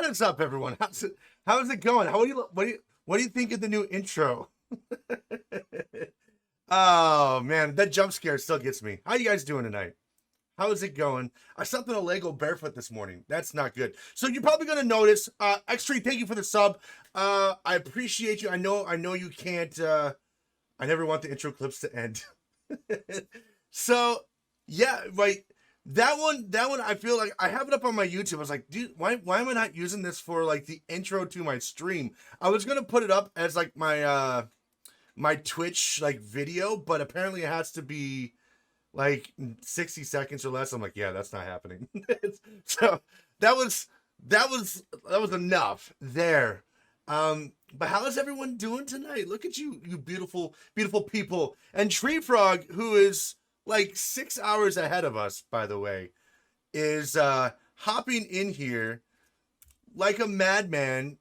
What is up, everyone? How's it going? What do you think of the new intro? Oh man, that jump scare still gets me. How you guys doing tonight? How is it going? I slept in a Lego barefoot this morning. That's not good. So you're probably gonna notice. X3, thank you for the sub. I appreciate you. I know you can't. I never want the intro clips to end. So yeah, like that one. I feel like I have it up on my YouTube. I was like, dude, why am I not using this for like the intro to my stream? I was gonna put it up as like my my Twitch like video, but apparently it has to be like 60 seconds or less. I'm like, yeah, that's not happening. So that was enough there. But how is everyone doing tonight? Look at you, you beautiful people. And Tree Frog, who is like 6 hours ahead of us, by the way, is hopping in here like a madman,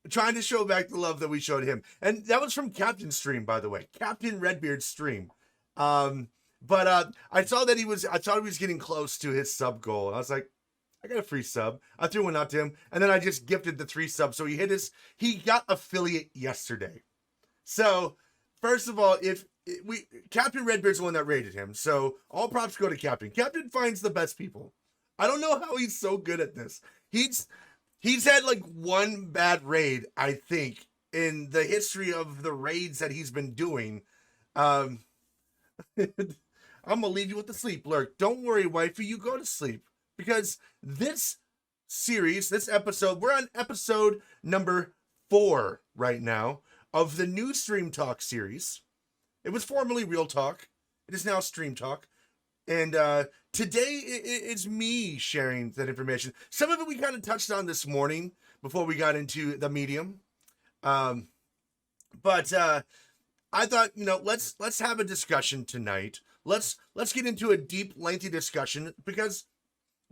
trying to show back the love that we showed him. And that was from Captain's stream, by the way. Captain Redbeard's stream. But I saw that he was getting close to his sub goal. And I was like, I got a free sub. I threw one out to him, and then I just gifted the 3 subs. So he got affiliate yesterday. So first of all, Captain Redbeard's the one that rated him. So all props go to Captain. Captain finds the best people. I don't know how he's so good at this. He's had like one bad raid, I think, in the history of the raids that he's been doing. I'm gonna leave you with the sleep lurk. Don't worry, wifey, you go to sleep. Because this series, this episode, we're on episode number 4 right now of the new StreamTalk series. It was formerly Real Talk. It is now StreamTalk. And today it's me sharing that information. Some of it we kind of touched on this morning before we got into the medium. But I thought, let's have a discussion tonight. Let's get into a deep, lengthy discussion because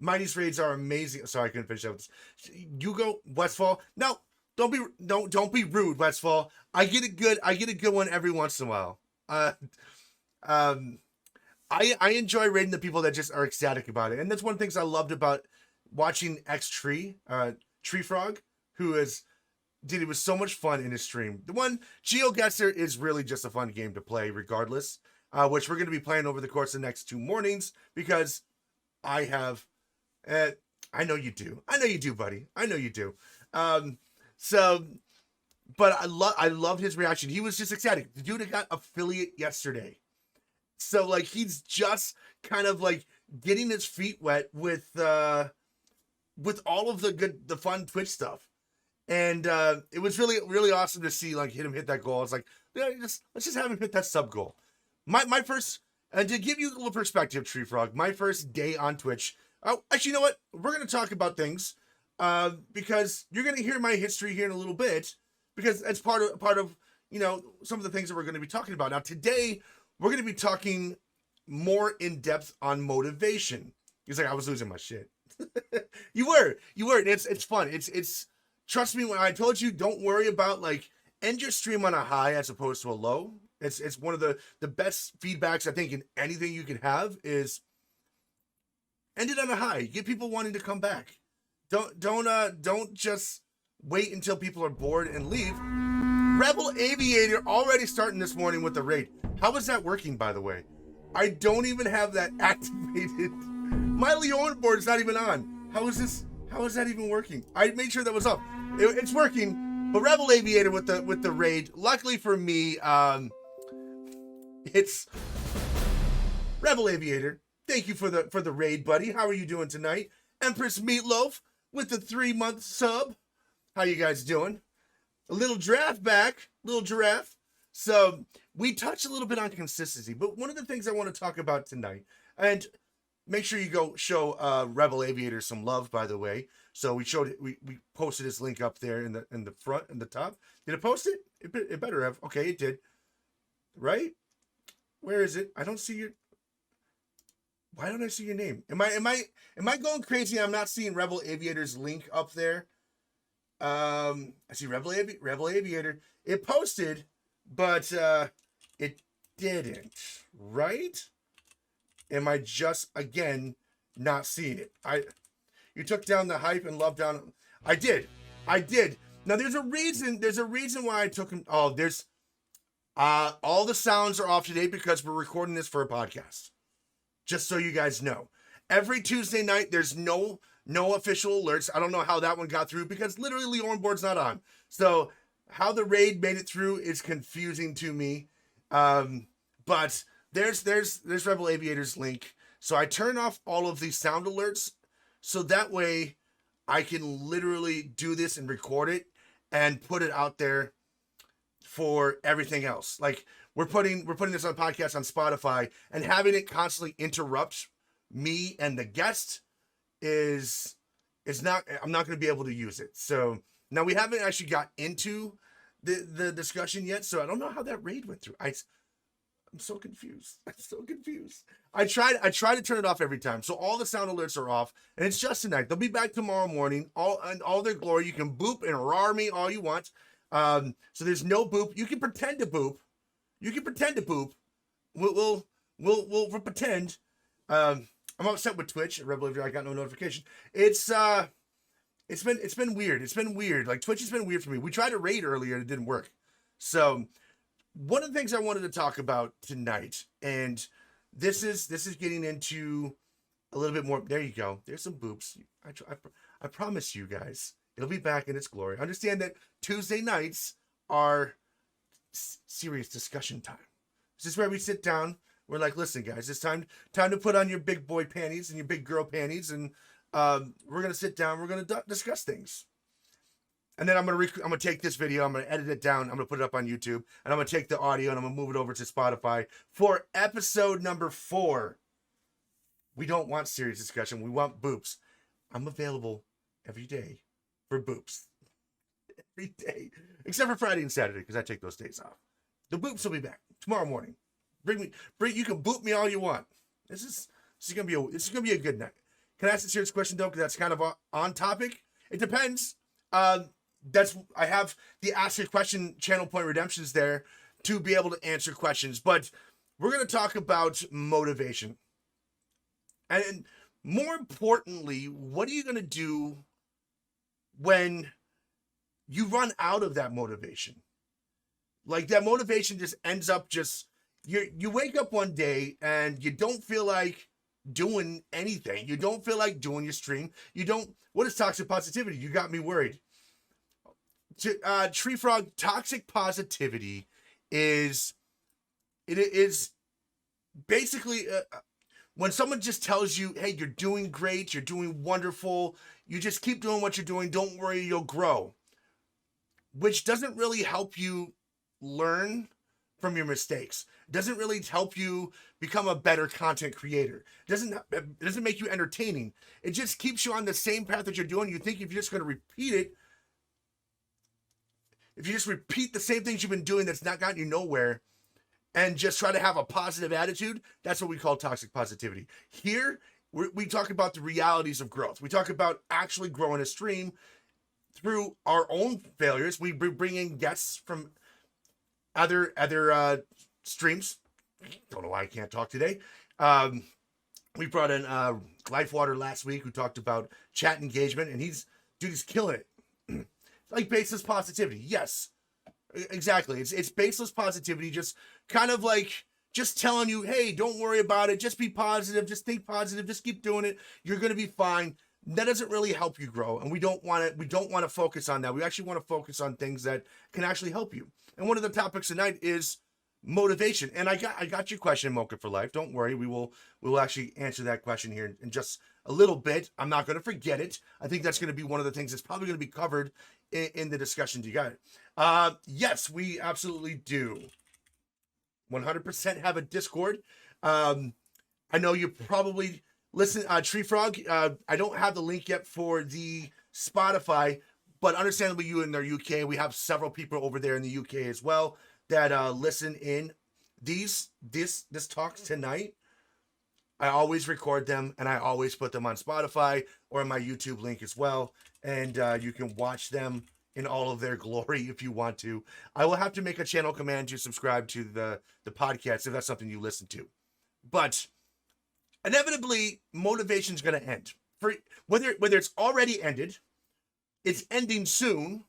Mighty's raids are amazing. Sorry, I couldn't finish that. You go, Westfall. No, don't be rude, Westfall. I get a good one every once in a while. I enjoy raiding the people that just are ecstatic about it, and that's one of the things I loved about watching Tree Frog, who it was so much fun in his stream. The one GeoGuessr is really just a fun game to play, regardless. Which we're going to be playing over the course of the next 2 mornings because I have. I know you do. I know you do, buddy. I know you do. But I loved his reaction. He was just ecstatic. The dude got affiliate yesterday. So like he's just kind of like getting his feet wet with all of the fun Twitch stuff. And it was really, really awesome to see like him hit that goal. It's like, let's just have him hit that sub goal. My first, and to give you a little perspective, Tree Frog, my first day on Twitch. Actually, you know what? We're going to talk about things because you're going to hear my history here in a little bit because it's part of some of the things that we're going to be talking about. Now, today, we're going to be talking more in depth on motivation. He's like, I was losing my shit. You were. It's fun. It's trust me when I told you, don't worry about like end your stream on a high as opposed to a low. It's one of the best feedbacks I think in anything you can have is end it on a high. Get people wanting to come back. Don't just wait until people are bored and leave. Rebel Aviator already starting this morning with the raid. How is that working, by the way? I don't even have that activated. My Leon board is not even on. How is that even working? I made sure that was up. It's working. But Rebel Aviator with the raid. Luckily for me, it's Rebel Aviator. Thank you for the raid, buddy. How are you doing tonight? Empress Meatloaf with the 3-month sub. How you guys doing? A little giraffe back. Little giraffe. So we touched a little bit on consistency, but one of the things I want to talk about tonight, and make sure you go show Rebel Aviator some love, by the way. So we posted his link up there in the front and the top. Did it post it? It better have. Okay, it did. Right? Where is it? I don't see your. Why don't I see your name? Am I going crazy? I'm not seeing Rebel Aviator's link up there. I see Rebel Aviator. It posted, but it didn't. Right? Am I just again not seeing it? You took down the hype and love down. I did. Now there's a reason why I took him. Oh, there's all the sounds are off today because we're recording this for a podcast. Just so you guys know. Every Tuesday night, there's no official alerts. I don't know how that one got through because literally Leon board's not on. So how the raid made it through is confusing to me. But there's Rebel Aviator's link. So I turn off all of these sound alerts so that way I can literally do this and record it and put it out there for everything else. Like we're putting this on podcast on Spotify, and having it constantly interrupt me and the guest is not, I'm not going to be able to use it. So now we haven't actually got into the discussion yet, so I don't know how that raid went through. I'm so confused. I try to turn it off every time. So all the sound alerts are off, and it's just tonight. They'll be back tomorrow morning, all their glory. You can boop and rar me all you want. So there's no boop. You can pretend to boop. We'll pretend. I'm upset with Twitch. Rebel Aviator, I got no notification. It's been weird. It's been weird. Like Twitch has been weird for me. We tried a raid earlier and it didn't work. So one of the things I wanted to talk about tonight, and this is getting into a little bit more. There you go. There's some boops. I promise you guys, it'll be back in its glory. Understand that Tuesday nights are serious discussion time. This is where we sit down. We're like, listen, guys, it's time to put on your big boy panties and your big girl panties, and we're gonna sit down. We're gonna discuss things. And then I'm gonna take this video, I'm gonna edit it down, I'm gonna put it up on YouTube, and I'm gonna take the audio and I'm gonna move it over to Spotify for episode number 4. We don't want serious discussion, we want boops. I'm available every day for boops. Every day. Except for Friday and Saturday, because I take those days off. The boops will be back tomorrow morning. You can boop me all you want. This is gonna be a good night. Can I ask a serious question though? Because that's kind of on topic. It depends. I have the Ask a Question channel point redemptions there to be able to answer questions, but we're going to talk about motivation. And more importantly, what are you going to do when you run out of that motivation? Like that motivation just ends up you wake up one day and you don't feel like doing anything. You don't feel like doing your stream. What is toxic positivity? You got me worried. Tree Frog, toxic positivity is basically when someone just tells you, hey, you're doing great, you're doing wonderful, you just keep doing what you're doing, don't worry, you'll grow. Which doesn't really help you learn from your mistakes. It doesn't really help you become a better content creator. It doesn't make you entertaining. It just keeps you on the same path that you're doing. You think if you're just going to repeat it, if you just repeat the same things you've been doing that's not gotten you nowhere, and just try to have a positive attitude, that's what we call toxic positivity. Here, we talk about the realities of growth. We talk about actually growing a stream through our own failures. We bring in guests from other streams. Don't know why I can't talk today. We brought in Lifewater last week, who talked about chat engagement, and he's killing it. Like baseless positivity. Yes, exactly. It's baseless positivity. Just kind of like just telling you, hey, don't worry about it. Just be positive. Just think positive. Just keep doing it. You're gonna be fine. That doesn't really help you grow, and we don't want to focus on that. We actually want to focus on things that can actually help you. And one of the topics tonight is motivation. And I got your question, Mocha for Life. Don't worry, we will actually answer that question here in just a little bit. I'm not going to forget it. I think that's going to be one of the things that's probably going to be covered in the discussion. You got it. Yes, we absolutely do. 100% have a Discord. I know you probably listen, Tree Frog. I don't have the link yet for the Spotify, but understandably, you in the UK, we have several people over there in the UK as well that listen in. This talks tonight, I always record them and I always put them on Spotify or in my YouTube link as well, and you can watch them in all of their glory if you want to. I will have to make a channel command to subscribe to the podcast if that's something you listen to, but inevitably motivation is going to end, for whether it's already ended it's ending soon,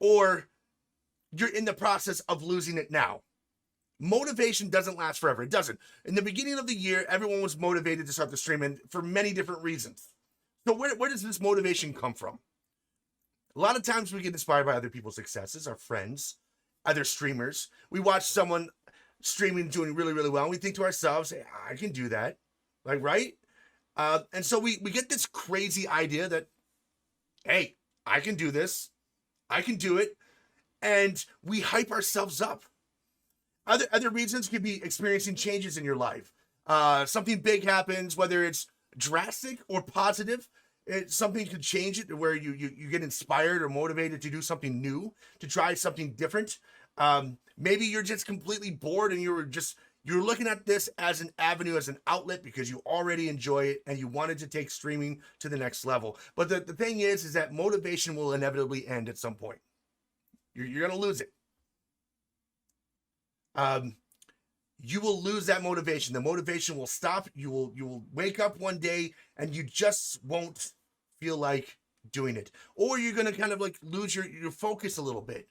or you're in the process of losing it now. Motivation doesn't last forever. It doesn't. In the beginning of the year, everyone was motivated to start the stream, and for many different reasons. So where does this motivation come from? A lot of times we get inspired by other people's successes, our friends, other streamers. We watch someone streaming doing really, really well, and we think to ourselves, hey, I can do that. Like, right? And so we get this crazy idea that, hey, I can do this. I can do it. And we hype ourselves up. Other reasons could be experiencing changes in your life. Something big happens, whether it's drastic or positive. Something could change it where you get inspired or motivated to do something new, to try something different. Maybe you're just completely bored and you're looking at this as an avenue, as an outlet, because you already enjoy it and you wanted to take streaming to the next level. But the thing is that motivation will inevitably end at some point. You're going to lose it. You will lose that motivation. The motivation will stop. You will wake up one day and you just won't feel like doing it. Or you're going to kind of like lose your focus a little bit.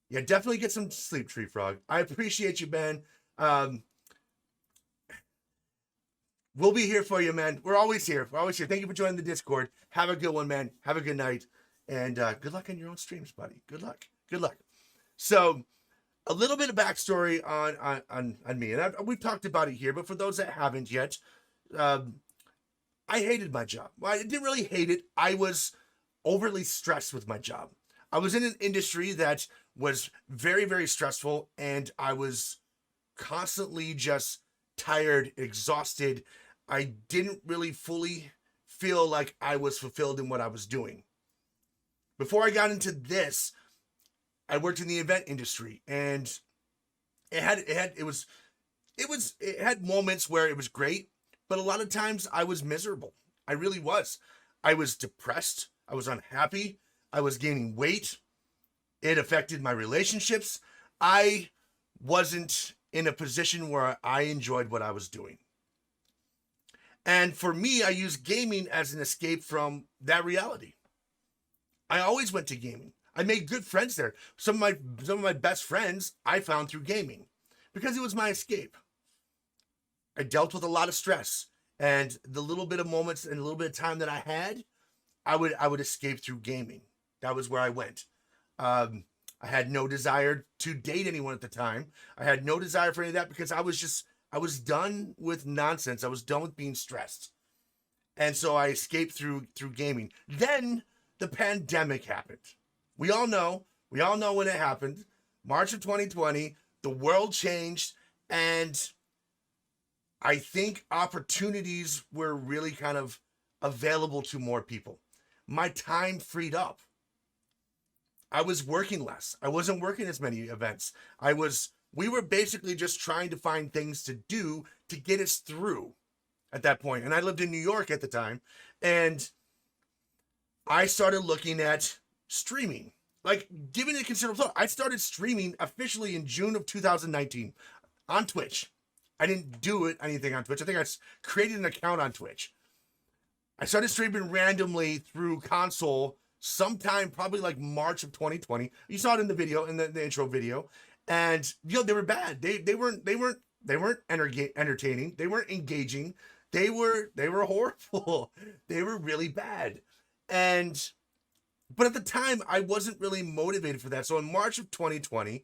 Yeah, definitely get some sleep, Tree Frog. I appreciate you, man. We'll be here for you, man. We're always here. We're always here. Thank you for joining the Discord. Have a good one, man. Have a good night. And good luck on your own streams, buddy. Good luck. Good luck. So, a little bit of backstory on me. And we've talked about it here, but for those that haven't yet, I hated my job. Well, I didn't really hate it. I was overly stressed with my job. I was in an industry that was very, very stressful, and I was constantly just tired, exhausted. I didn't really fully feel like I was fulfilled in what I was doing. Before I got into this, I worked in the event industry, and it had moments where it was great, but a lot of times I was miserable. I really was. I was depressed. I was unhappy. I was gaining weight. It affected my relationships. I wasn't in a position where I enjoyed what I was doing. And for me, I used gaming as an escape from that reality. I always went to gaming. I made good friends there. Some of my best friends I found through gaming because it was my escape. I dealt with a lot of stress, and the little bit of moments and a little bit of time that I had, I would escape through gaming. That was where I went. I had no desire to date anyone at the time. I had no desire for any of that because I was done with nonsense. I was done with being stressed. And so I escaped through gaming. Then the pandemic happened. We all know when it happened. March of 2020, the world changed, and I think opportunities were really kind of available to more people. My time freed up. I was working less. I wasn't working as many events. We were basically just trying to find things to do to get us through at that point. And I lived in New York at the time, and I started looking at streaming, like giving it a considerable thought. I started streaming officially in June of 2019 on Twitch. I didn't do anything on Twitch. I think I created an account on Twitch. I started streaming randomly through console sometime probably like March of 2020. You saw it in the video, in the intro video. And they were bad. They weren't entertaining. They weren't engaging. They were horrible. They were really bad. But at the time, I wasn't really motivated for that. So in March of 2020,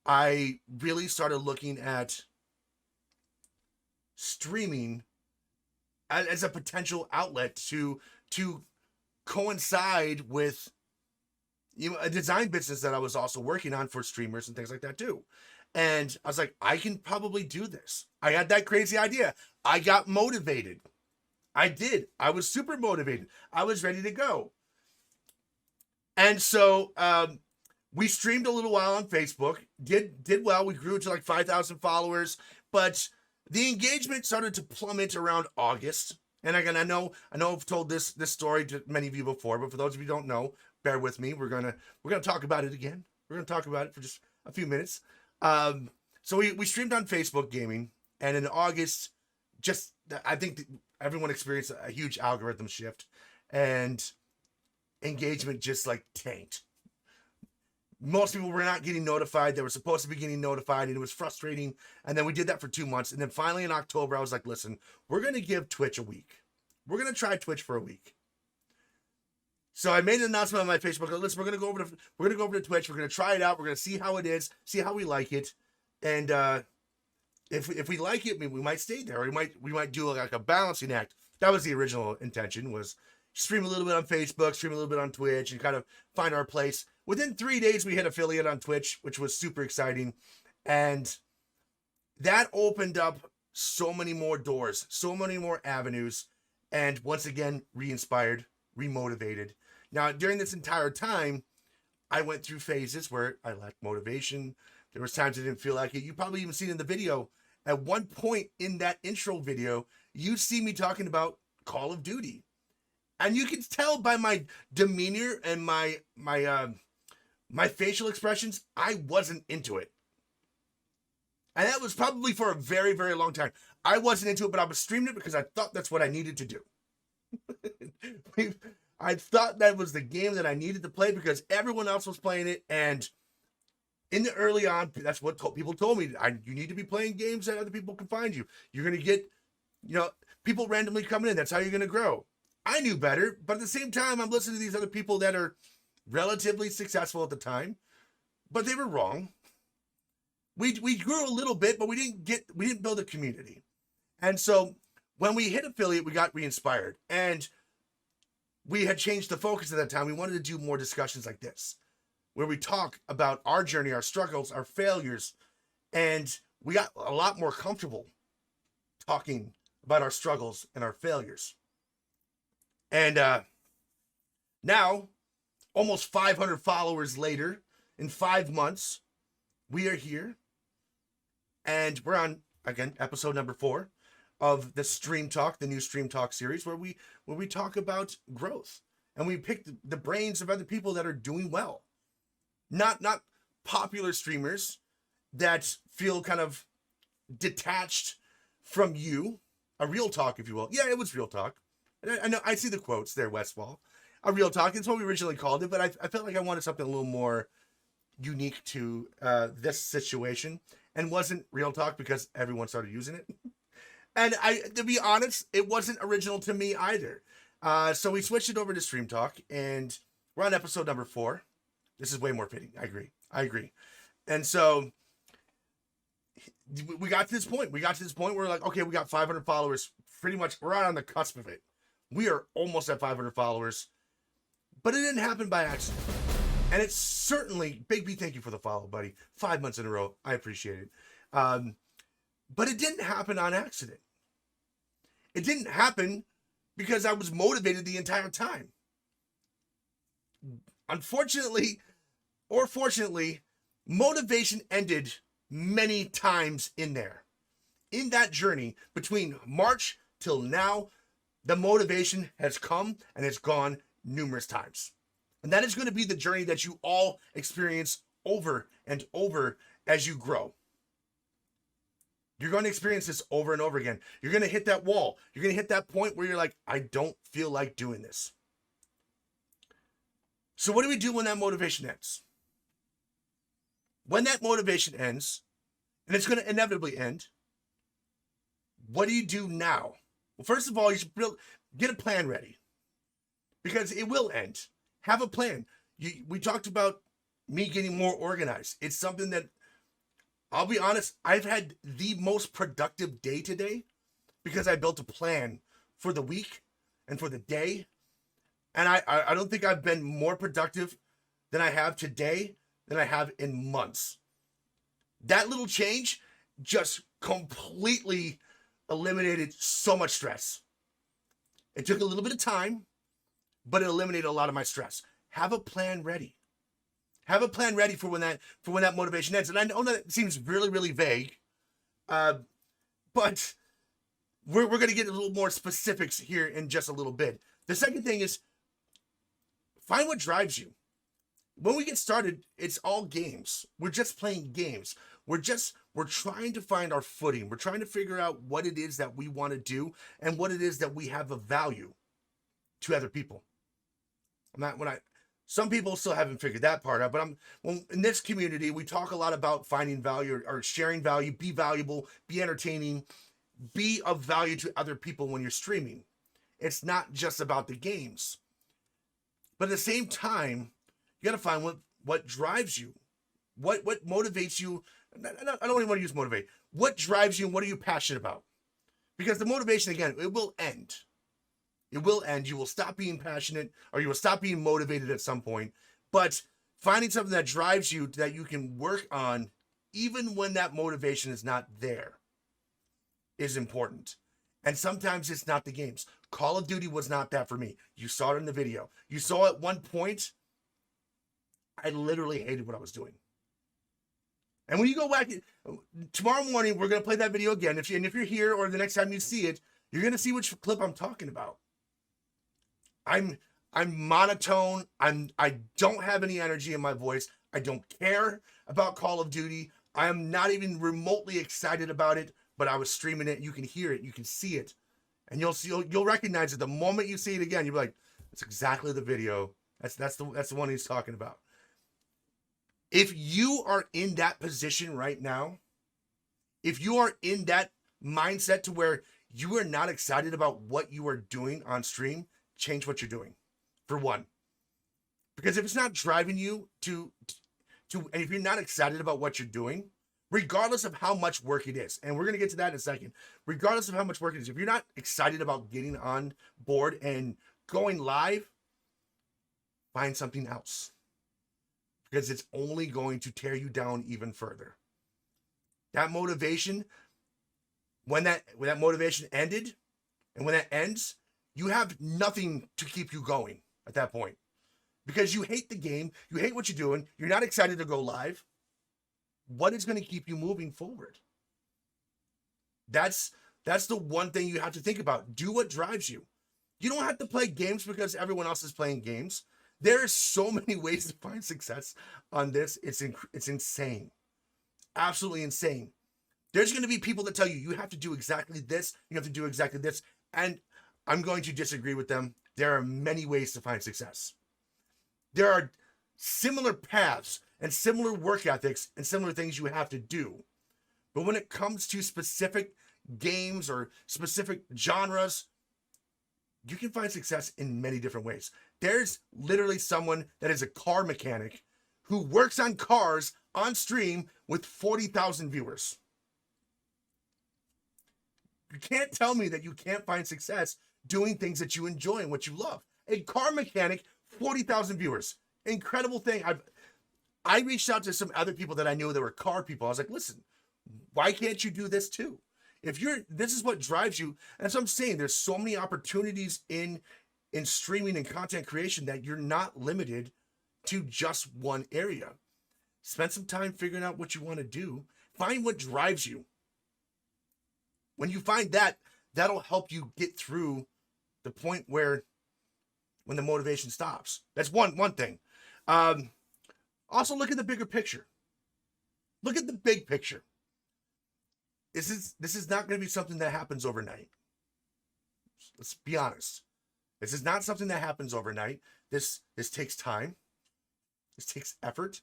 I really started looking at streaming as a potential outlet to coincide with a design business that I was also working on for streamers and things like that too. And I was like, I can probably do this. I had that crazy idea. I got motivated. I did. I was super motivated. I was ready to go. And so we streamed a little while on Facebook, did well. We grew to like 5,000 followers, but the engagement started to plummet around August. And again, I know I've told this story to many of you before, but for those of you who don't know, bear with me. We're gonna talk about it again. We're gonna talk about it for just a few minutes. So we streamed on Facebook gaming, and in August, I think everyone experienced a huge algorithm shift, and engagement just like tanked. Most people were not getting notified. They were supposed to be getting notified, and it was frustrating. And then we did that for 2 months. And then finally in October, I was like, listen, we're going to give Twitch a week. We're going to try Twitch for a week. So I made an announcement on my Facebook. Listen, we're going to go over to Twitch. We're going to try it out. We're going to see how it is, see how we like it. And if we like it, we might stay there. Or we might do like a balancing act. That was the original intention, was stream a little bit on Facebook, stream a little bit on Twitch, and kind of find our place. Within 3 days, we hit affiliate on Twitch, which was super exciting. And that opened up so many more doors, so many more avenues. And once again, re-inspired, re-motivated. Now, during this entire time, I went through phases where I lacked motivation. There was times I didn't feel like it. You probably even seen in the video. At one point in that intro video, you see me talking about Call of Duty. And you can tell by my demeanor and my facial expressions, I wasn't into it. And that was probably for a very, very long time. I wasn't into it, but I was streaming it because I thought that's what I needed to do. I thought that was the game that I needed to play because everyone else was playing it. And in the early on, that's what people told me. You need to be playing games that other people can find you. You're going to get, people randomly coming in. That's how you're going to grow. I knew better, but at the same time, I'm listening to these other people that are relatively successful at the time, but they were wrong. We grew a little bit, but we didn't build a community. And so when we hit affiliate, we got re-inspired, and we had changed the focus at that time. We wanted to do more discussions like this, where we talk about our journey, our struggles, our failures, and we got a lot more comfortable talking about our struggles and our failures. And now, almost 500 followers later, in 5 months, we are here. And we're on, again, episode number 4 of the StreamTalk, the new StreamTalk series, where we talk about growth. And we pick the brains of other people that are doing well. Not popular streamers that feel kind of detached from you. A real talk, if you will. Yeah, it was real talk. I know, I see the quotes there, Westfall. A real talk, it's what we originally called it, but I felt like I wanted something a little more unique to this situation, and wasn't real talk because everyone started using it. And to be honest, it wasn't original to me either. So we switched it over to StreamTalk, and we're on episode number 4. This is way more fitting. I agree. And so we got to this point. Where we're like, okay, we got 500 followers. Pretty much, we're right on the cusp of it. We are almost at 500 followers. But it didn't happen by accident. And it's certainly, Big B, thank you for the follow, buddy. 5 months in a row. I appreciate it. But it didn't happen on accident. It didn't happen because I was motivated the entire time. Unfortunately, or fortunately, motivation ended many times in there. In that journey between March till now, the motivation has come and it's gone numerous times. And that is going to be the journey that you all experience over and over as you grow. You're going to experience this over and over again. You're going to hit that wall. You're going to hit that point where you're like, I don't feel like doing this. So what do we do when that motivation ends? When that motivation ends, and it's going to inevitably end, what do you do now? Well, first of all, you should get a plan ready, because it will end. Have a plan. We talked about me getting more organized. It's something that, I'll be honest, I've had the most productive day today because I built a plan for the week and for the day. And I don't think I've been more productive than I have today than I have in months. That little change just completely eliminated so much stress. It took a little bit of time, but it eliminated a lot of my stress. Have a plan ready. Have a plan ready for when that motivation ends. And I know that seems really, really vague, but we're going to get a little more specifics here in just a little bit. The second thing is, find what drives you. When we get started, it's all games. We're just playing games. We're trying to find our footing. We're trying to figure out what it is that we want to do and what it is that we have of value. to other people. Some people still haven't figured that part out, but in this community, we talk a lot about finding value or sharing value, be valuable, be entertaining, be of value to other people when you're streaming. It's not just about the games. But at the same time, you got to find what drives you, what motivates you. I don't even want to use motivate. What drives you and what are you passionate about? Because the motivation, again, it will end. It will end. You will stop being passionate or you will stop being motivated at some point. But finding something that drives you that you can work on, even when that motivation is not there, is important. And sometimes it's not the games. Call of Duty was not that for me. You saw it in the video. You saw at one point, I literally hated what I was doing. And when you go back, tomorrow morning, we're going to play that video again. If you're here or the next time you see it, you're going to see which clip I'm talking about. I'm monotone. I don't have any energy in my voice. I don't care about Call of Duty. I am not even remotely excited about it, but I was streaming it. You can hear it. You can see it. And you'll recognize it the moment you see it again. You'll be like, that's exactly the video. That's the one he's talking about. If you are in that position right now, if you are in that mindset to where you are not excited about what you are doing on stream, change what you're doing, for one. Because if it's not driving you to and if you're not excited about what you're doing, regardless of how much work it is, and we're going to get to that in a second, regardless of how much work it is, if you're not excited about getting on board and going live, find something else. Because it's only going to tear you down even further. That motivation, when that motivation ended, and when that ends, you have nothing to keep you going at that point. Because you hate the game, you hate what you're doing, you're not excited to go live. What is going to keep you moving forward? That's the one thing you have to think about. Do what drives you. You don't have to play games because everyone else is playing games. There are so many ways to find success on this. It's insane. Absolutely insane. There's going to be people that tell you, you have to do exactly this. You have to do exactly this. And I'm going to disagree with them. There are many ways to find success. There are similar paths and similar work ethics and similar things you have to do. But when it comes to specific games or specific genres, you can find success in many different ways. There's literally someone that is a car mechanic who works on cars on stream with 40,000 viewers. You can't tell me that you can't find success doing things that you enjoy and what you love. A car mechanic, 40,000 viewers. Incredible thing. I reached out to some other people that I knew that were car people. I was like, listen, why can't you do this too? This is what drives you. And so I'm saying there's so many opportunities in streaming and content creation that you're not limited to just one area. Spend some time figuring out what you want to do. Find what drives you. When you find that, that'll help you get through the point when the motivation stops. That's one thing. Also look at the bigger picture. Look at the big picture. This is not going to be something that happens overnight. Let's be honest. This is not something that happens overnight. This takes time. This takes effort.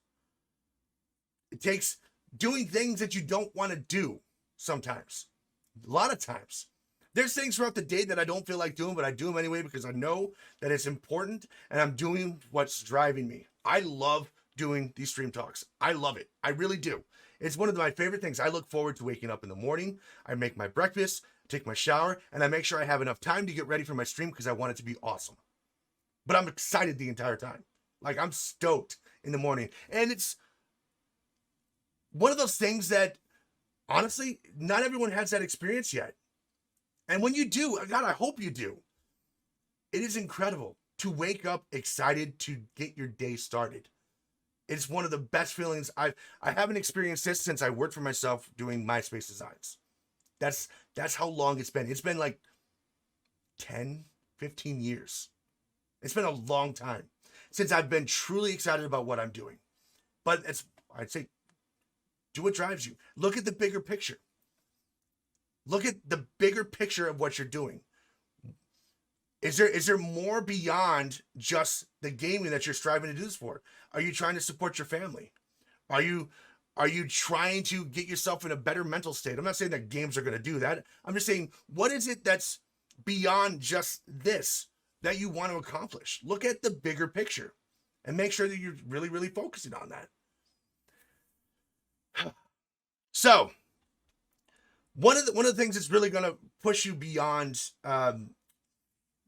It takes doing things that you don't want to do sometimes. A lot of times. There's things throughout the day that I don't feel like doing, but I do them anyway because I know that it's important and I'm doing what's driving me. I love doing these stream talks. I love it. I really do. It's one of my favorite things. I look forward to waking up in the morning. I make my breakfast, take my shower, and I make sure I have enough time to get ready for my stream because I want it to be awesome. But I'm excited the entire time. Like, I'm stoked in the morning. And it's one of those things that, honestly, not everyone has that experience yet. And when you do, God, I hope you do. It is incredible to wake up excited to get your day started. It's one of the best feelings. I haven't experienced this since I worked for myself doing MySpace designs. That's how long it's been. It's been like 10, 15 years. It's been a long time since I've been truly excited about what I'm doing. But I'd say, do what drives you. Look at the bigger picture. Look at the bigger picture of what you're doing. Is there more beyond just the gaming that you're striving to do this for? Are you trying to support your family? Are you trying to get yourself in a better mental state? I'm not saying that games are going to do that. I'm just saying, what is it that's beyond just this that you want to accomplish? Look at the bigger picture and make sure that you're really, really focusing on that. So, one of the things that's really going to push you beyond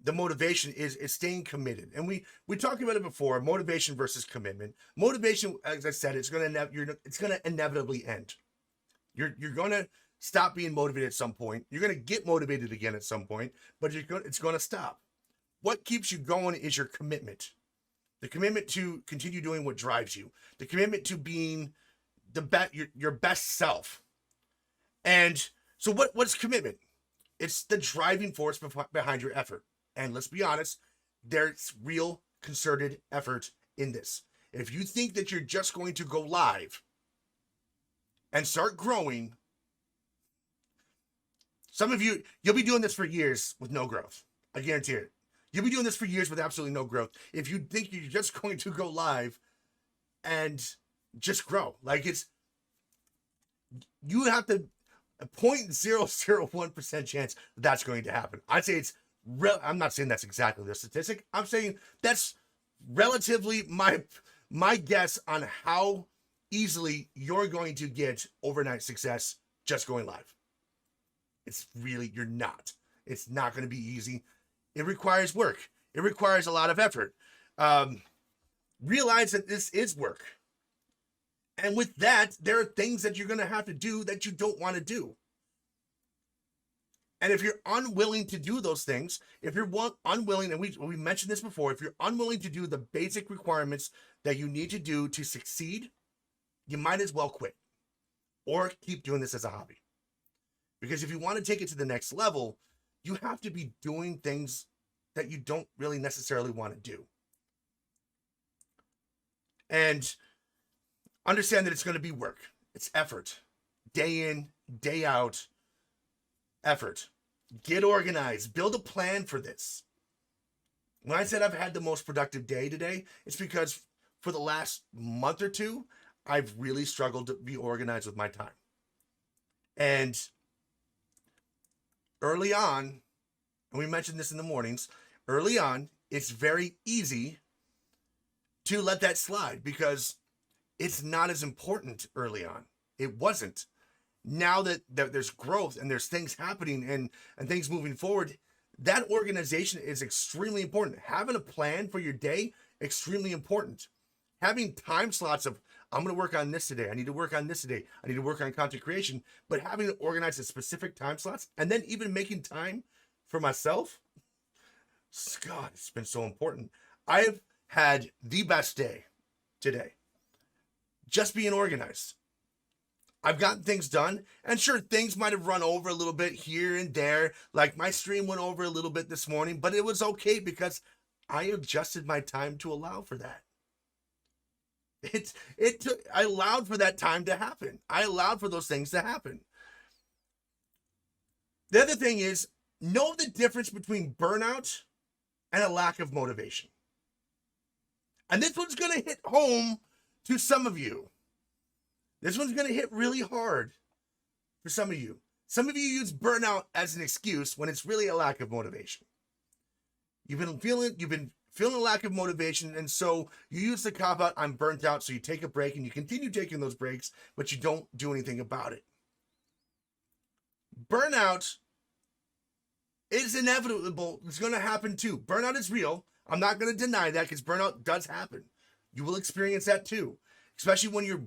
the motivation is staying committed. And we talked about it before, motivation versus commitment. Motivation, as I said, it's going to inevitably end. You're going to stop being motivated at some point. You're going to get motivated again at some point, but it's going to stop. What keeps you going is your commitment. The commitment to continue doing what drives you. The commitment to being your best self. And so what's commitment? It's the driving force behind your effort. And let's be honest, there's real concerted effort in this. If you think that you're just going to go live and start growing, some of you'll be doing this for years with no growth. I guarantee it. You'll be doing this for years with absolutely no growth. If you think you're just going to go live and just grow, like you have to a 0.001% chance that's going to happen. I'd say it's I'm not saying that's exactly the statistic. I'm saying that's relatively my guess on how easily you're going to get overnight success just going live. It's really, you're not. It's not going to be easy. It requires work. It requires a lot of effort. Realize that this is work. And with that, there are things that you're going to have to do that you don't want to do. And if you're unwilling to do those things, if you're unwilling, and we mentioned this before, if you're unwilling to do the basic requirements that you need to do to succeed, you might as well quit or keep doing this as a hobby. Because if you want to take it to the next level, you have to be doing things that you don't really necessarily want to do. And understand that it's going to be work. It's effort. Day in, day out, effort. Get organized. Build a plan for this. When I said I've had the most productive day today, it's because for the last month or two, I've really struggled to be organized with my time. And early on, and we mentioned this in the mornings, early on, it's very easy to let that slide because it's not as important early on. It wasn't. Now that there's growth and there's things happening and things moving forward, that organization is extremely important. Having a plan for your day, extremely important. Having time slots of, I'm going to work on this today. I need to work on this today. I need to work on content creation. But having to organize a specific time slots and then even making time for myself, God, it's been so important. I've had the best day today. Just being organized. I've gotten things done, and sure, things might have run over a little bit here and there. Like my stream went over a little bit this morning, but it was okay because I adjusted my time to allow for that. I allowed for that time to happen. I allowed for those things to happen. The other thing is, know the difference between burnout and a lack of motivation. And this one's going to hit home to some of you. This one's going to hit really hard for some of you. Some of you use burnout as an excuse when it's really a lack of motivation. You've been feeling a lack of motivation, and so you use the cop-out, I'm burnt out, so you take a break, and you continue taking those breaks, but you don't do anything about it. Burnout is inevitable. It's going to happen too. Burnout is real. I'm not going to deny that because burnout does happen. You will experience that too, especially when you're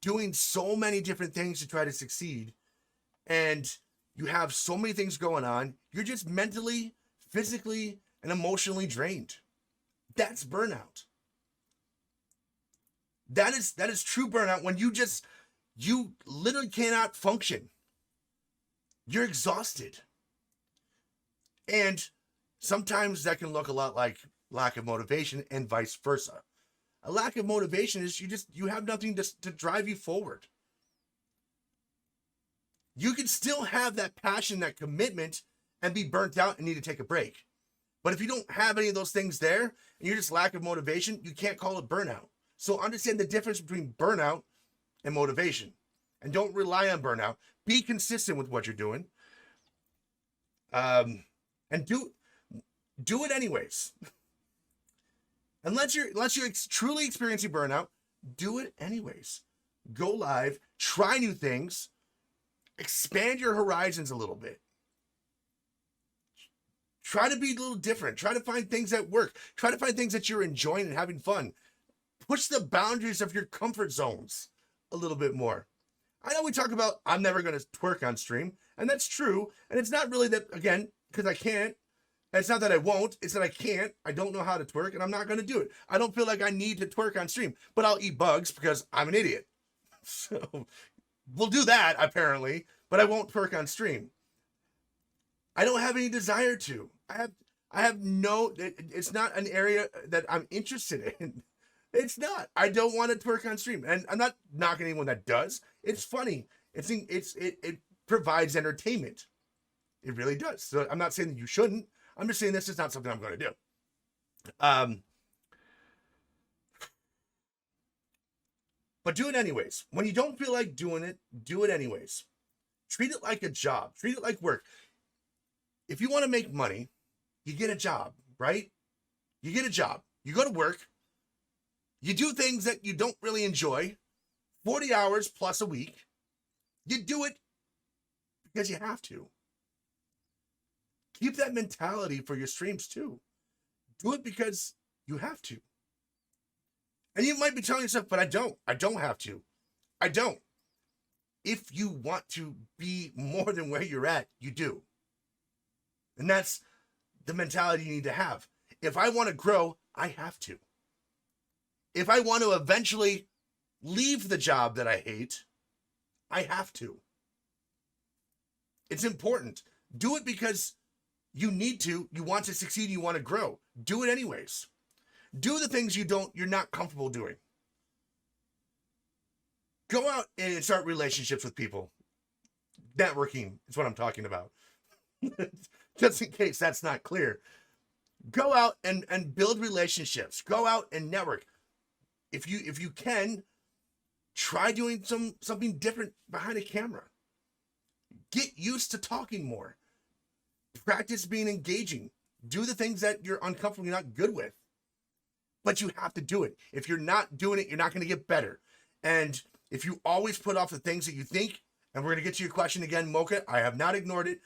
doing so many different things to try to succeed and you have so many things going on. You're just mentally, physically, and emotionally drained. That's burnout. That is true burnout when you literally cannot function. You're exhausted. And sometimes that can look a lot like lack of motivation and vice versa. A lack of motivation is you have nothing to drive you forward. You can still have that passion, that commitment, and be burnt out and need to take a break. But if you don't have any of those things there and you're just lack of motivation, you can't call it burnout. So understand the difference between burnout and motivation. And don't rely on burnout. Be consistent with what you're doing. And do it anyways. Unless you're truly experiencing burnout, do it anyways. Go live, try new things, expand your horizons a little bit. Try to be a little different. Try to find things that work. Try to find things that you're enjoying and having fun. Push the boundaries of your comfort zones a little bit more. I know we talk about I'm never going to twerk on stream, and that's true. And it's not really that, again, because I can't. It's not that I won't. It's that I can't. I don't know how to twerk, and I'm not going to do it. I don't feel like I need to twerk on stream, but I'll eat bugs because I'm an idiot. So we'll do that, apparently, but I won't twerk on stream. I don't have any desire to. I have no, it's not an area that I'm interested in. It's not. I don't want to twerk on stream. And I'm not knocking anyone that does. It's funny. It provides entertainment. It really does. So I'm not saying that you shouldn't. I'm just saying this is not something I'm going to do. But do it anyways. When you don't feel like doing it, do it anyways. Treat it like a job. Treat it like work. If you want to make money, you get a job, right? You get a job. You go to work. You do things that you don't really enjoy, 40 hours plus a week. You do it because you have to. Keep that mentality for your streams too. Do it because you have to. And you might be telling yourself, but I don't have to. I don't. If you want to be more than where you're at, you do. And that's the mentality you need to have. If I want to grow, I have to. If I want to eventually leave the job that I hate, I have to. It's important. Do it because you need to, you want to succeed, you want to grow. Do it anyways. Do the things you're not comfortable doing. Go out and start relationships with people. Networking is what I'm talking about. Just in case that's not clear. Go out and build relationships. Go out and network. If you can, try doing something different behind a camera. Get used to talking more. Practice being engaging. Do the things that you're uncomfortable, you're not good with. But you have to do it. If you're not doing it, you're not going to get better. And if you always put off the things that you think, and we're going to get to your question again, Mocha, I have not ignored it.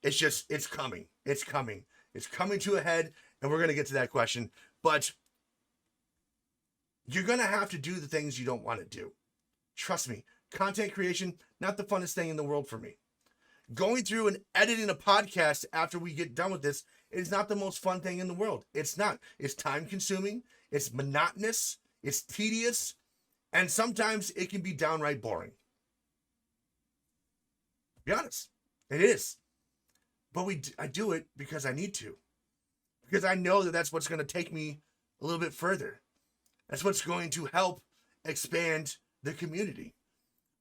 It's coming. It's coming. It's coming to a head, and we're going to get to that question. But you're going to have to do the things you don't want to do. Trust me, content creation, not the funnest thing in the world for me. Going through and editing a podcast after we get done with this is not the most fun thing in the world. It's not. It's time consuming. It's monotonous. It's tedious. And sometimes it can be downright boring. Be honest. It is. But I do it because I need to. Because I know that that's what's going to take me a little bit further. That's what's going to help expand the community.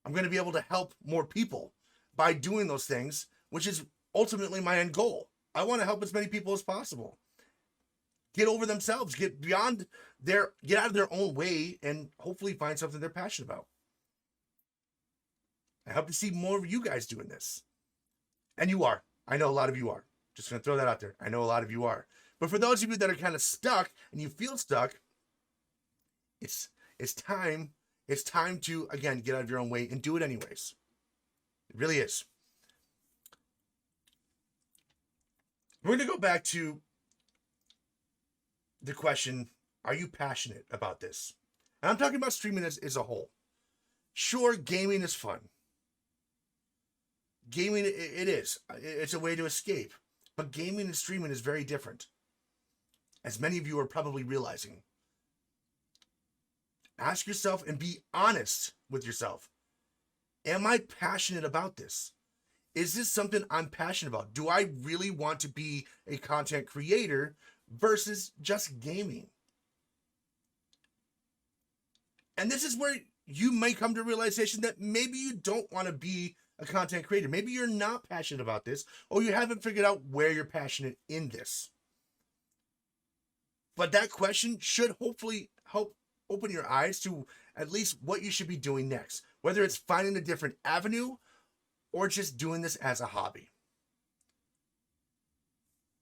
I'm going to be able to help more people by doing those things, which is ultimately my end goal. I want to help as many people as possible. Get over themselves, get out of their own way, and hopefully find something they're passionate about. I hope to see more of you guys doing this. And you are. I know a lot of you are. Just going to throw that out there. I know a lot of you are. But for those of you that are kind of stuck and you feel stuck, it's time. It's time to, again, get out of your own way and do it anyways. It really is. We're going to go back to the question, are you passionate about this? And I'm talking about streaming as a whole. Sure, gaming is fun. Gaming, it is. It's a way to escape. But gaming and streaming is very different. As many of you are probably realizing. Ask yourself and be honest with yourself. Am I passionate about this? Is this something I'm passionate about? Do I really want to be a content creator versus just gaming? And this is where you may come to a realization that maybe you don't want to be a content creator. Maybe you're not passionate about this, or you haven't figured out where you're passionate in this. But that question should hopefully help open your eyes to at least what you should be doing next, whether it's finding a different avenue or just doing this as a hobby.